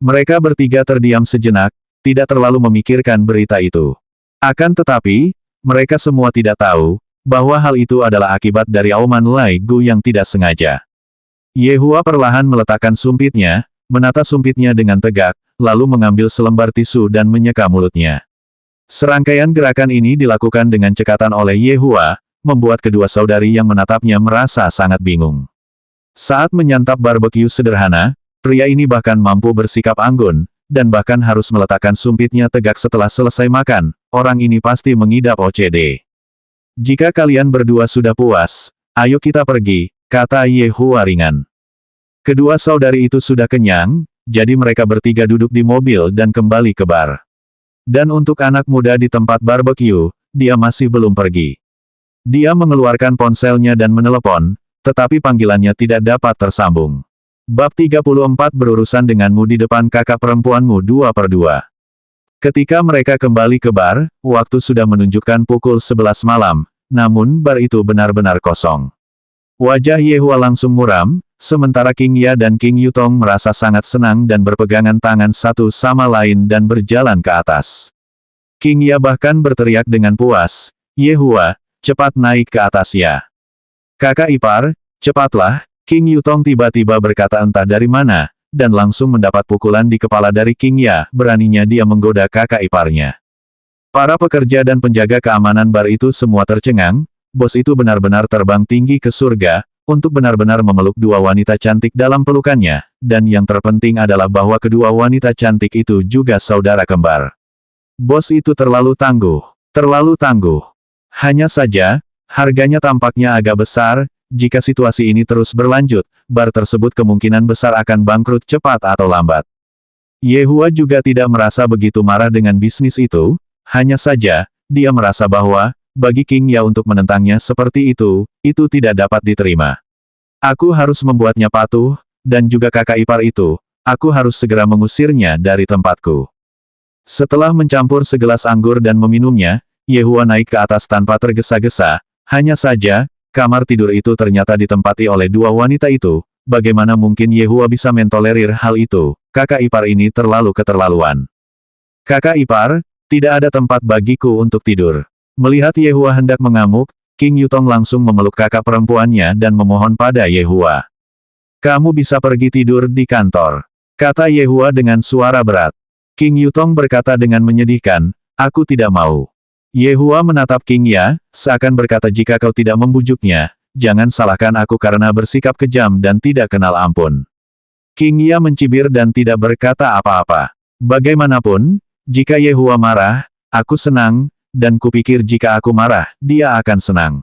Mereka bertiga terdiam sejenak, tidak terlalu memikirkan berita itu. Akan tetapi, mereka semua tidak tahu, bahwa hal itu adalah akibat dari auman Lai Gu yang tidak sengaja. Yehua perlahan meletakkan sumpitnya, menata sumpitnya dengan tegak, lalu mengambil selembar tisu dan menyeka mulutnya. Serangkaian gerakan ini dilakukan dengan cekatan oleh Yehua, membuat kedua saudari yang menatapnya merasa sangat bingung. Saat menyantap barbeque sederhana, pria ini bahkan mampu bersikap anggun, dan bahkan harus meletakkan sumpitnya tegak setelah selesai makan, orang ini pasti mengidap OCD. Jika kalian berdua sudah puas, ayo kita pergi, kata Yehua ringan. Kedua saudari itu sudah kenyang, jadi mereka bertiga duduk di mobil dan kembali ke bar. Dan untuk anak muda di tempat barbeque, dia masih belum pergi. Dia mengeluarkan ponselnya dan menelepon, tetapi panggilannya tidak dapat tersambung. Bab 34 berurusan denganmu di depan kakak perempuanmu 2/2. Ketika mereka kembali ke bar, waktu sudah menunjukkan pukul 11 malam, namun bar itu benar-benar kosong. Wajah Yehua langsung muram, sementara King Ya dan King Yutong merasa sangat senang dan berpegangan tangan satu sama lain dan berjalan ke atas. King Ya bahkan berteriak dengan puas, "Yehua, cepat naik ke atas ya. Kakak ipar, cepatlah." King Yutong tiba-tiba berkata entah dari mana, dan langsung mendapat pukulan di kepala dari King Ya, beraninya dia menggoda kakak iparnya. Para pekerja dan penjaga keamanan bar itu semua tercengang, bos itu benar-benar terbang tinggi ke surga, untuk benar-benar memeluk dua wanita cantik dalam pelukannya, dan yang terpenting adalah bahwa kedua wanita cantik itu juga saudara kembar. Bos itu terlalu tangguh. Terlalu tangguh. Hanya saja, harganya tampaknya agak besar. Jika situasi ini terus berlanjut, bar tersebut kemungkinan besar akan bangkrut cepat atau lambat. Yehua juga tidak merasa begitu marah dengan bisnis itu, hanya saja, dia merasa bahwa, bagi King Ya untuk menentangnya seperti itu tidak dapat diterima. Aku harus membuatnya patuh, dan juga kakak ipar itu, aku harus segera mengusirnya dari tempatku. Setelah mencampur segelas anggur dan meminumnya, Yehua naik ke atas tanpa tergesa-gesa, hanya saja, kamar tidur itu ternyata ditempati oleh dua wanita itu. Bagaimana mungkin Yehua bisa mentolerir hal itu? Kakak ipar ini terlalu keterlaluan. Kakak ipar, tidak ada tempat bagiku untuk tidur. Melihat Yehua hendak mengamuk, King Yutong langsung memeluk kakak perempuannya dan memohon pada Yehua. Kamu bisa pergi tidur di kantor, kata Yehua dengan suara berat. King Yutong berkata dengan menyedihkan, aku tidak mau. Yehua menatap King Ya, seakan berkata jika kau tidak membujuknya, jangan salahkan aku karena bersikap kejam dan tidak kenal ampun. King Ya mencibir dan tidak berkata apa-apa. Bagaimanapun, jika Yehua marah, aku senang, dan kupikir jika aku marah, dia akan senang.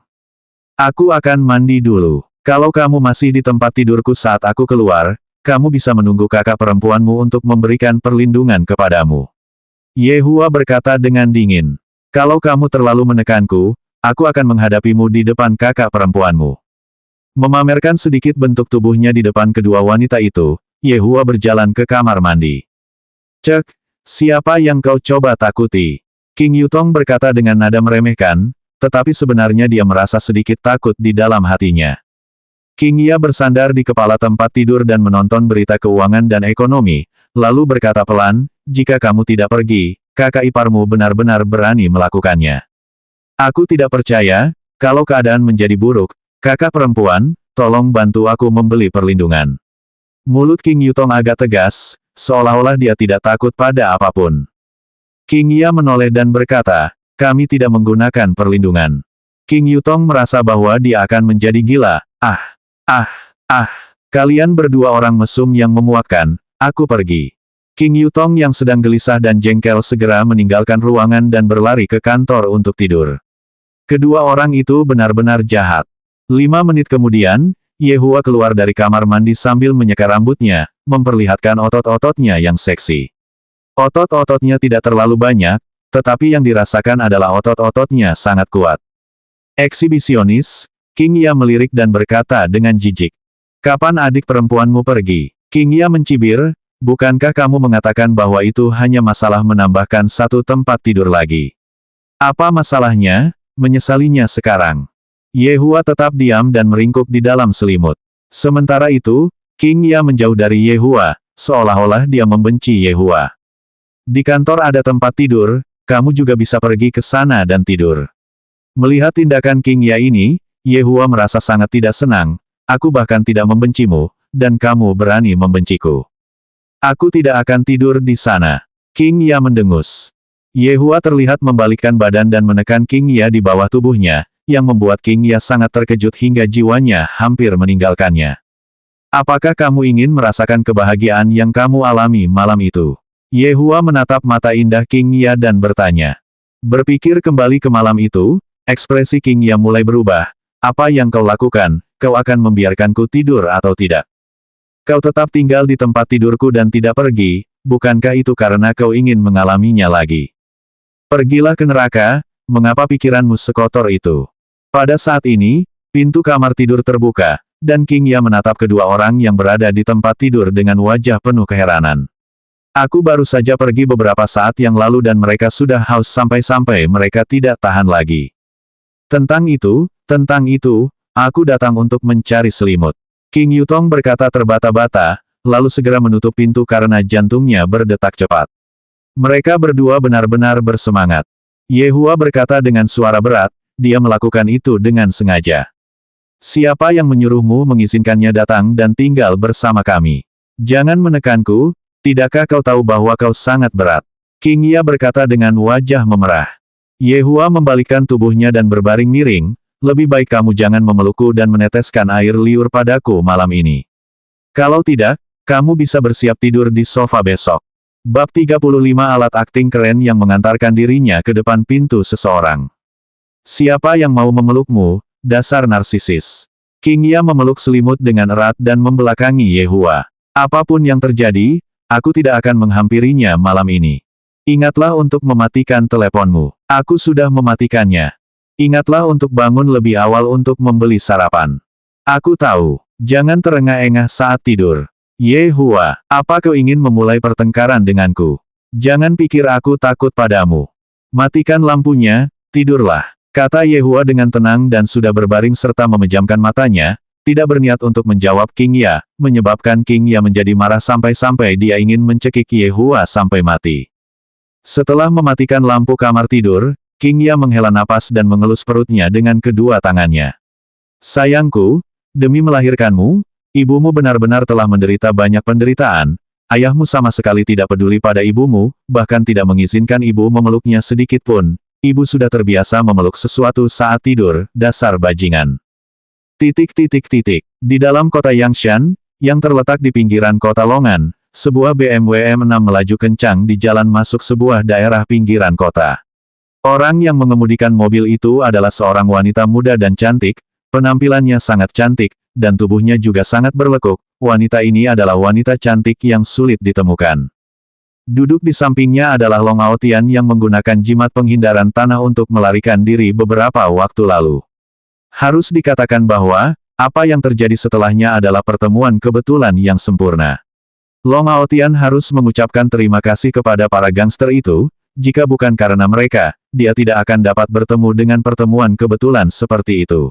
Aku akan mandi dulu. Kalau kamu masih di tempat tidurku saat aku keluar, kamu bisa menunggu kakak perempuanmu untuk memberikan perlindungan kepadamu. Yehua berkata dengan dingin. Kalau kamu terlalu menekanku, aku akan menghadapimu di depan kakak perempuanmu. Memamerkan sedikit bentuk tubuhnya di depan kedua wanita itu, Yehua berjalan ke kamar mandi. Cek, siapa yang kau coba takuti? King Yutong berkata dengan nada meremehkan, tetapi sebenarnya dia merasa sedikit takut di dalam hatinya. King Ya bersandar di kepala tempat tidur dan menonton berita keuangan dan ekonomi, lalu berkata pelan, jika kamu tidak pergi, kakak iparmu benar-benar berani melakukannya. Aku tidak percaya, kalau keadaan menjadi buruk, kakak perempuan, tolong bantu aku membeli perlindungan. Mulut King Yutong agak tegas, seolah-olah dia tidak takut pada apapun. King Ya menoleh dan berkata, kami tidak menggunakan perlindungan. King Yutong merasa bahwa dia akan menjadi gila, kalian berdua orang mesum yang memuakkan, aku pergi. King Yutong yang sedang gelisah dan jengkel segera meninggalkan ruangan dan berlari ke kantor untuk tidur. Kedua orang itu benar-benar jahat. 5 menit kemudian, Yehua keluar dari kamar mandi sambil menyeka rambutnya, memperlihatkan otot-ototnya yang seksi. Otot-ototnya tidak terlalu banyak, tetapi yang dirasakan adalah otot-ototnya sangat kuat. Eksibisionis, King Ya melirik dan berkata dengan jijik. Kapan adik perempuanmu pergi? King Ya mencibir, bukankah kamu mengatakan bahwa itu hanya masalah menambahkan satu tempat tidur lagi? Apa masalahnya? Menyesalinya sekarang. Yehua tetap diam dan meringkuk di dalam selimut. Sementara itu, King Ya menjauh dari Yehua, seolah-olah dia membenci Yehua. Di kantor ada tempat tidur, kamu juga bisa pergi ke sana dan tidur. Melihat tindakan King Ya ini, Yehua merasa sangat tidak senang, aku bahkan tidak membencimu, dan kamu berani membenciku. Aku tidak akan tidur di sana. King Ya mendengus. Yehua terlihat membalikkan badan dan menekan King Ya di bawah tubuhnya, yang membuat King Ya sangat terkejut hingga jiwanya hampir meninggalkannya. Apakah kamu ingin merasakan kebahagiaan yang kamu alami malam itu? Yehua menatap mata indah King Ya dan bertanya. Berpikir kembali ke malam itu, ekspresi King Ya mulai berubah. Apa yang kau lakukan, kau akan membiarkanku tidur atau tidak? Kau tetap tinggal di tempat tidurku dan tidak pergi, bukankah itu karena kau ingin mengalaminya lagi? Pergilah ke neraka, mengapa pikiranmu sekotor itu? Pada saat ini, pintu kamar tidur terbuka, Dan King Ya menatap kedua orang yang berada di tempat tidur dengan wajah penuh keheranan. Aku baru saja pergi beberapa saat yang lalu dan mereka sudah haus sampai-sampai mereka tidak tahan lagi. Tentang itu, aku datang untuk mencari selimut. King Yutong berkata terbata-bata, lalu segera menutup pintu karena jantungnya berdetak cepat. Mereka berdua benar-benar bersemangat. Yehua berkata dengan suara berat, dia melakukan itu dengan sengaja. Siapa yang menyuruhmu mengizinkannya datang dan tinggal bersama kami? Jangan menekanku, tidakkah kau tahu bahwa kau sangat berat? King Ya berkata dengan wajah memerah. Yehua membalikkan tubuhnya dan berbaring miring, lebih baik kamu jangan memelukku dan meneteskan air liur padaku malam ini. Kalau tidak, kamu bisa bersiap tidur di sofa besok. Bab 35 Alat akting keren yang mengantarkan dirinya ke depan pintu seseorang. Siapa yang mau memelukmu, dasar narsisis? King Ya memeluk selimut dengan erat dan membelakangi Yehua. Apapun yang terjadi, aku tidak akan menghampirinya malam ini. Ingatlah untuk mematikan teleponmu. Aku sudah mematikannya. Ingatlah untuk bangun lebih awal untuk membeli sarapan. Aku tahu, jangan terengah-engah saat tidur. Yehua, apa kau ingin memulai pertengkaran denganku? Jangan pikir aku takut padamu. Matikan lampunya, tidurlah, kata Yehua dengan tenang dan sudah berbaring serta memejamkan matanya, tidak berniat untuk menjawab King Ya, menyebabkan King Ya menjadi marah sampai-sampai dia ingin mencekik Yehua sampai mati. Setelah mematikan lampu kamar tidur, King Ya menghela napas dan mengelus perutnya dengan kedua tangannya. Sayangku, demi melahirkanmu, ibumu benar-benar telah menderita banyak penderitaan, ayahmu sama sekali tidak peduli pada ibumu, bahkan tidak mengizinkan ibu memeluknya sedikit pun, ibu sudah terbiasa memeluk sesuatu saat tidur, dasar bajingan. Di dalam kota Yangshan, yang terletak di pinggiran kota Longan, sebuah BMW M6 melaju kencang di jalan masuk sebuah daerah pinggiran kota. Orang yang mengemudikan mobil itu adalah seorang wanita muda dan cantik, penampilannya sangat cantik, dan tubuhnya juga sangat berlekuk. Wanita ini adalah wanita cantik yang sulit ditemukan. Duduk di sampingnya adalah Long Aotian yang menggunakan jimat penghindaran tanah untuk melarikan diri beberapa waktu lalu. Harus dikatakan bahwa, apa yang terjadi setelahnya adalah pertemuan kebetulan yang sempurna. Long Aotian harus mengucapkan terima kasih kepada para gangster itu, jika bukan karena mereka, dia tidak akan dapat bertemu dengan pertemuan kebetulan seperti itu.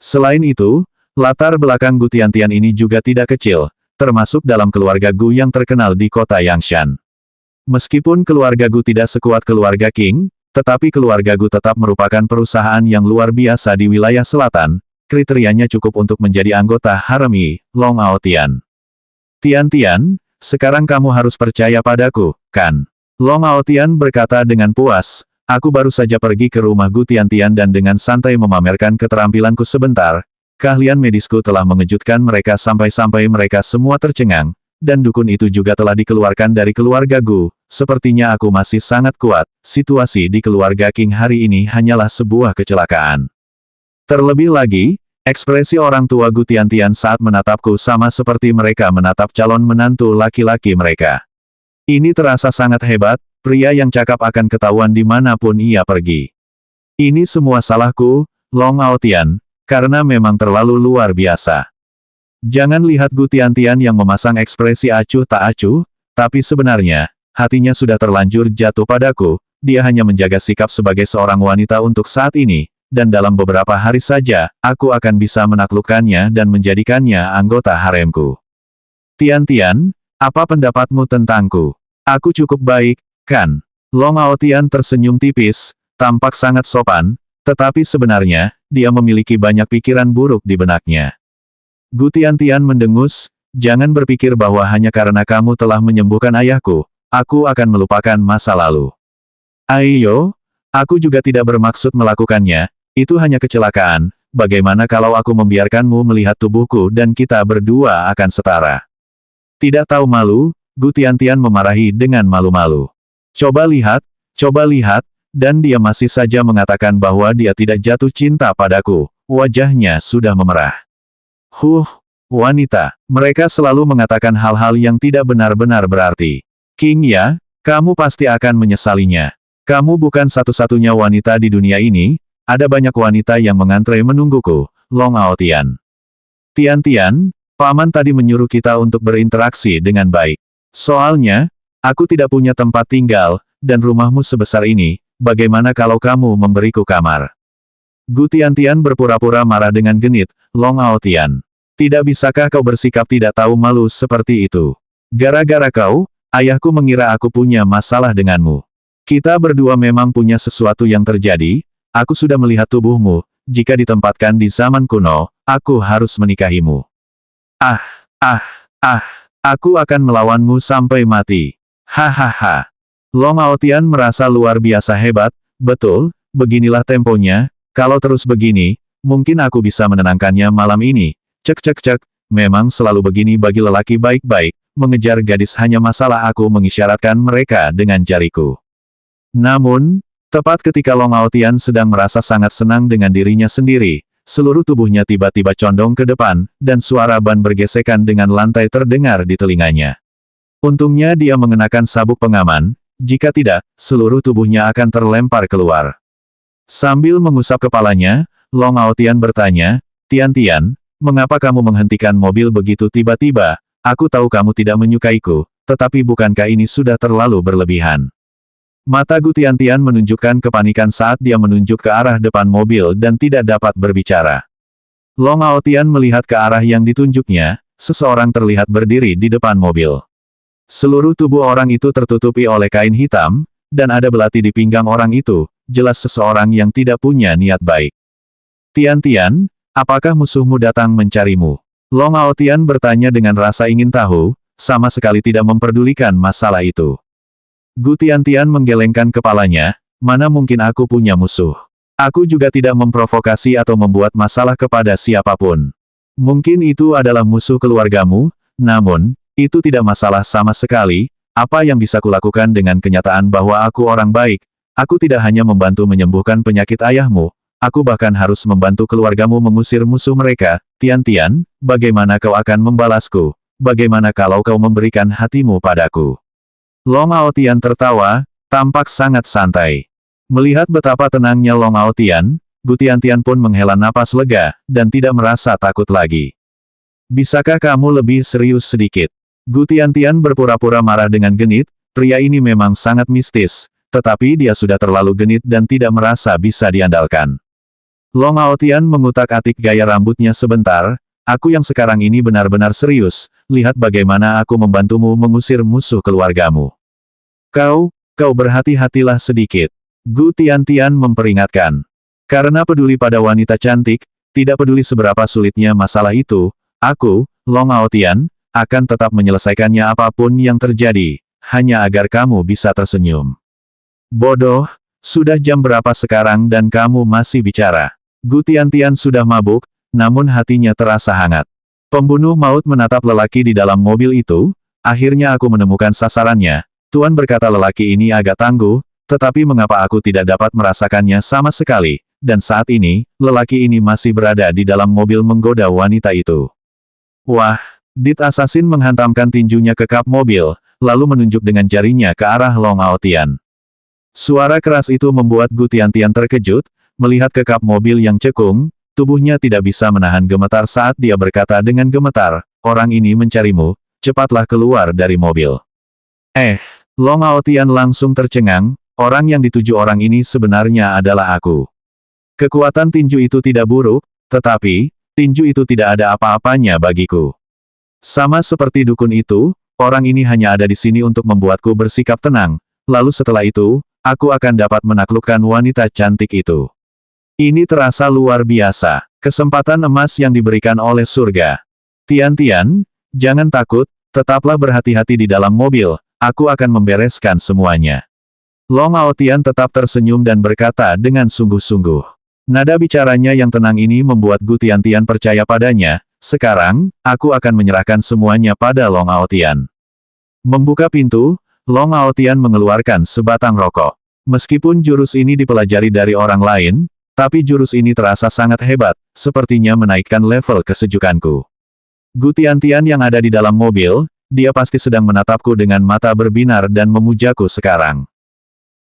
Selain itu, latar belakang Gu Tiantian ini juga tidak kecil, termasuk dalam keluarga Gu yang terkenal di kota Yangshan. Meskipun keluarga Gu tidak sekuat keluarga King, tetapi keluarga Gu tetap merupakan perusahaan yang luar biasa di wilayah selatan, kriterianya cukup untuk menjadi anggota harem I, Long Aotian. Tiantian, sekarang kamu harus percaya padaku, kan? Long Aotian berkata dengan puas, aku baru saja pergi ke rumah Gu Tiantian dan dengan santai memamerkan keterampilanku sebentar. Keahlian medisku telah mengejutkan mereka sampai-sampai mereka semua tercengang, dan dukun itu juga telah dikeluarkan dari keluarga Gu. Sepertinya aku masih sangat kuat, situasi di keluarga King hari ini hanyalah sebuah kecelakaan. Terlebih lagi, ekspresi orang tua Gu Tiantian saat menatapku sama seperti mereka menatap calon menantu laki-laki mereka. Ini terasa sangat hebat, pria yang cakap akan ketahuan dimanapun ia pergi. Ini semua salahku, Long Aotian, karena memang terlalu luar biasa. Jangan lihat Gu Tiantian yang memasang ekspresi acuh tak acuh, tapi sebenarnya, hatinya sudah terlanjur jatuh padaku, dia hanya menjaga sikap sebagai seorang wanita untuk saat ini, dan dalam beberapa hari saja, aku akan bisa menaklukkannya dan menjadikannya anggota haremku. Tiantian, apa pendapatmu tentangku? Aku cukup baik, kan? Long Aotian tersenyum tipis, tampak sangat sopan, tetapi sebenarnya, dia memiliki banyak pikiran buruk di benaknya. Gu Tiantian mendengus, jangan berpikir bahwa hanya karena kamu telah menyembuhkan ayahku, aku akan melupakan masa lalu. Ayo, aku juga tidak bermaksud melakukannya, itu hanya kecelakaan, bagaimana kalau aku membiarkanmu melihat tubuhku dan kita berdua akan setara? Tidak tahu malu, Gu Tiantian memarahi dengan malu-malu. Coba lihat, dan dia masih saja mengatakan bahwa dia tidak jatuh cinta padaku, wajahnya sudah memerah. Wanita, mereka selalu mengatakan hal-hal yang tidak benar-benar berarti. King Ya, kamu pasti akan menyesalinya. Kamu bukan satu-satunya wanita di dunia ini, ada banyak wanita yang mengantre menungguku, Long Aotian. Tian, Paman tadi menyuruh kita untuk berinteraksi dengan baik. Soalnya, aku tidak punya tempat tinggal, dan rumahmu sebesar ini, bagaimana kalau kamu memberiku kamar? Gu Tiantian berpura-pura marah dengan genit, Long Aotian. Tidak bisakah kau bersikap tidak tahu malu seperti itu? Gara-gara kau, ayahku mengira aku punya masalah denganmu. Kita berdua memang punya sesuatu yang terjadi, aku sudah melihat tubuhmu, jika ditempatkan di zaman kuno, aku harus menikahimu. Aku akan melawanmu sampai mati. Hahaha. Long Aotian merasa luar biasa hebat, betul, beginilah temponya, kalau terus begini, mungkin aku bisa menenangkannya malam ini. Cek, memang selalu begini bagi lelaki baik-baik, mengejar gadis hanya masalah aku mengisyaratkan mereka dengan jariku. Namun, tepat ketika Long Aotian sedang merasa sangat senang dengan dirinya sendiri, seluruh tubuhnya tiba-tiba condong ke depan, dan suara ban bergesekan dengan lantai terdengar di telinganya. Untungnya dia mengenakan sabuk pengaman, jika tidak, seluruh tubuhnya akan terlempar keluar. Sambil mengusap kepalanya, Long Aotian bertanya, Tian, mengapa kamu menghentikan mobil begitu tiba-tiba? Aku tahu kamu tidak menyukaiku, tetapi bukankah ini sudah terlalu berlebihan? Mata Gu Tiantian menunjukkan kepanikan saat dia menunjuk ke arah depan mobil dan tidak dapat berbicara. Long Aotian melihat ke arah yang ditunjuknya, seseorang terlihat berdiri di depan mobil. Seluruh tubuh orang itu tertutupi oleh kain hitam, dan ada belati di pinggang orang itu, jelas seseorang yang tidak punya niat baik. Tian, apakah musuhmu datang mencarimu? Long Aotian bertanya dengan rasa ingin tahu, sama sekali tidak memperdulikan masalah itu. Gu Tiantian menggelengkan kepalanya, mana mungkin aku punya musuh. Aku juga tidak memprovokasi atau membuat masalah kepada siapapun. Mungkin itu adalah musuh keluargamu, namun, itu tidak masalah sama sekali, apa yang bisa kulakukan dengan kenyataan bahwa aku orang baik, aku tidak hanya membantu menyembuhkan penyakit ayahmu, aku bahkan harus membantu keluargamu mengusir musuh mereka. Tian, bagaimana kau akan membalasku? Bagaimana kalau kau memberikan hatimu padaku? Long Aotian tertawa, tampak sangat santai. Melihat betapa tenangnya Long Aotian, Gu Tiantian pun menghela napas lega, dan tidak merasa takut lagi. Bisakah kamu lebih serius sedikit? Gu Tiantian berpura-pura marah dengan genit, pria ini memang sangat mistis, tetapi dia sudah terlalu genit dan tidak merasa bisa diandalkan. Long Aotian mengutak-atik gaya rambutnya sebentar, aku yang sekarang ini benar-benar serius, lihat bagaimana aku membantumu mengusir musuh keluargamu. Kau berhati-hatilah sedikit. Gu Tiantian memperingatkan. Karena peduli pada wanita cantik, tidak peduli seberapa sulitnya masalah itu, aku, Long Aotian, akan tetap menyelesaikannya apapun yang terjadi, hanya agar kamu bisa tersenyum. Bodoh, sudah jam berapa sekarang dan kamu masih bicara? Gu Tiantian sudah mabuk, namun hatinya terasa hangat. Pembunuh maut menatap lelaki di dalam mobil itu, akhirnya aku menemukan sasarannya. Tuan berkata lelaki ini agak tangguh, tetapi mengapa aku tidak dapat merasakannya sama sekali, dan saat ini, lelaki ini masih berada di dalam mobil menggoda wanita itu. Wah, Dit Assassin menghantamkan tinjunya ke kap mobil, lalu menunjuk dengan jarinya ke arah Long Aotian. Suara keras itu membuat Gu Tiantian terkejut, melihat ke kap mobil yang cekung, tubuhnya tidak bisa menahan gemetar saat dia berkata dengan gemetar, orang ini mencarimu, cepatlah keluar dari mobil. Long Aotian langsung tercengang, orang yang dituju orang ini sebenarnya adalah aku. Kekuatan tinju itu tidak buruk, tetapi, tinju itu tidak ada apa-apanya bagiku. Sama seperti dukun itu, orang ini hanya ada di sini untuk membuatku bersikap tenang, lalu setelah itu, aku akan dapat menaklukkan wanita cantik itu. Ini terasa luar biasa, kesempatan emas yang diberikan oleh surga. Tian, jangan takut, tetaplah berhati-hati di dalam mobil, aku akan membereskan semuanya. Long Aotian tetap tersenyum dan berkata dengan sungguh-sungguh. Nada bicaranya yang tenang ini membuat Gu Tiantian percaya padanya, sekarang, aku akan menyerahkan semuanya pada Long Aotian. Membuka pintu, Long Aotian mengeluarkan sebatang rokok. Meskipun jurus ini dipelajari dari orang lain, tapi jurus ini terasa sangat hebat, sepertinya menaikkan level kesejukanku. Gu Tiantian yang ada di dalam mobil, dia pasti sedang menatapku dengan mata berbinar dan memujaku sekarang.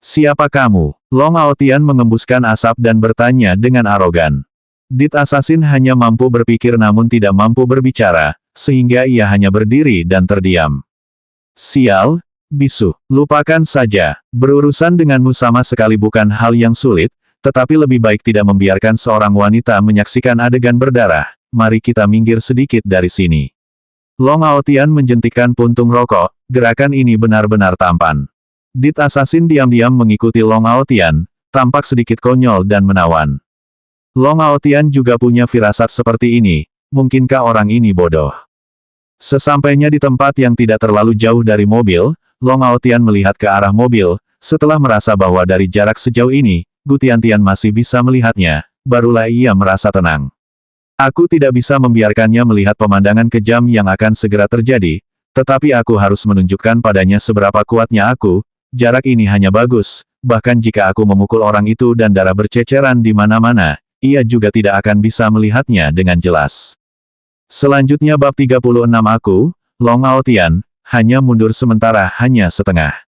Siapa kamu? Long Aotian mengembuskan asap dan bertanya dengan arogan. Dit Assassin hanya mampu berpikir namun tidak mampu berbicara, sehingga ia hanya berdiri dan terdiam. Sial, bisu, lupakan saja. Berurusan denganmu sama sekali bukan hal yang sulit, tetapi lebih baik tidak membiarkan seorang wanita menyaksikan adegan berdarah. Mari kita minggir sedikit dari sini. Long Aotian menjentikkan puntung rokok, gerakan ini benar-benar tampan. Dit Assassin diam-diam mengikuti Long Aotian, tampak sedikit konyol dan menawan. Long Aotian juga punya firasat seperti ini, mungkinkah orang ini bodoh? Sesampainya di tempat yang tidak terlalu jauh dari mobil, Long Aotian melihat ke arah mobil, setelah merasa bahwa dari jarak sejauh ini, Gu Tiantian masih bisa melihatnya, barulah ia merasa tenang. Aku tidak bisa membiarkannya melihat pemandangan kejam yang akan segera terjadi, tetapi aku harus menunjukkan padanya seberapa kuatnya aku, jarak ini hanya bagus, bahkan jika aku memukul orang itu dan darah berceceran di mana-mana, ia juga tidak akan bisa melihatnya dengan jelas. Selanjutnya bab 36 aku, Long Aotian, hanya mundur sementara hanya setengah.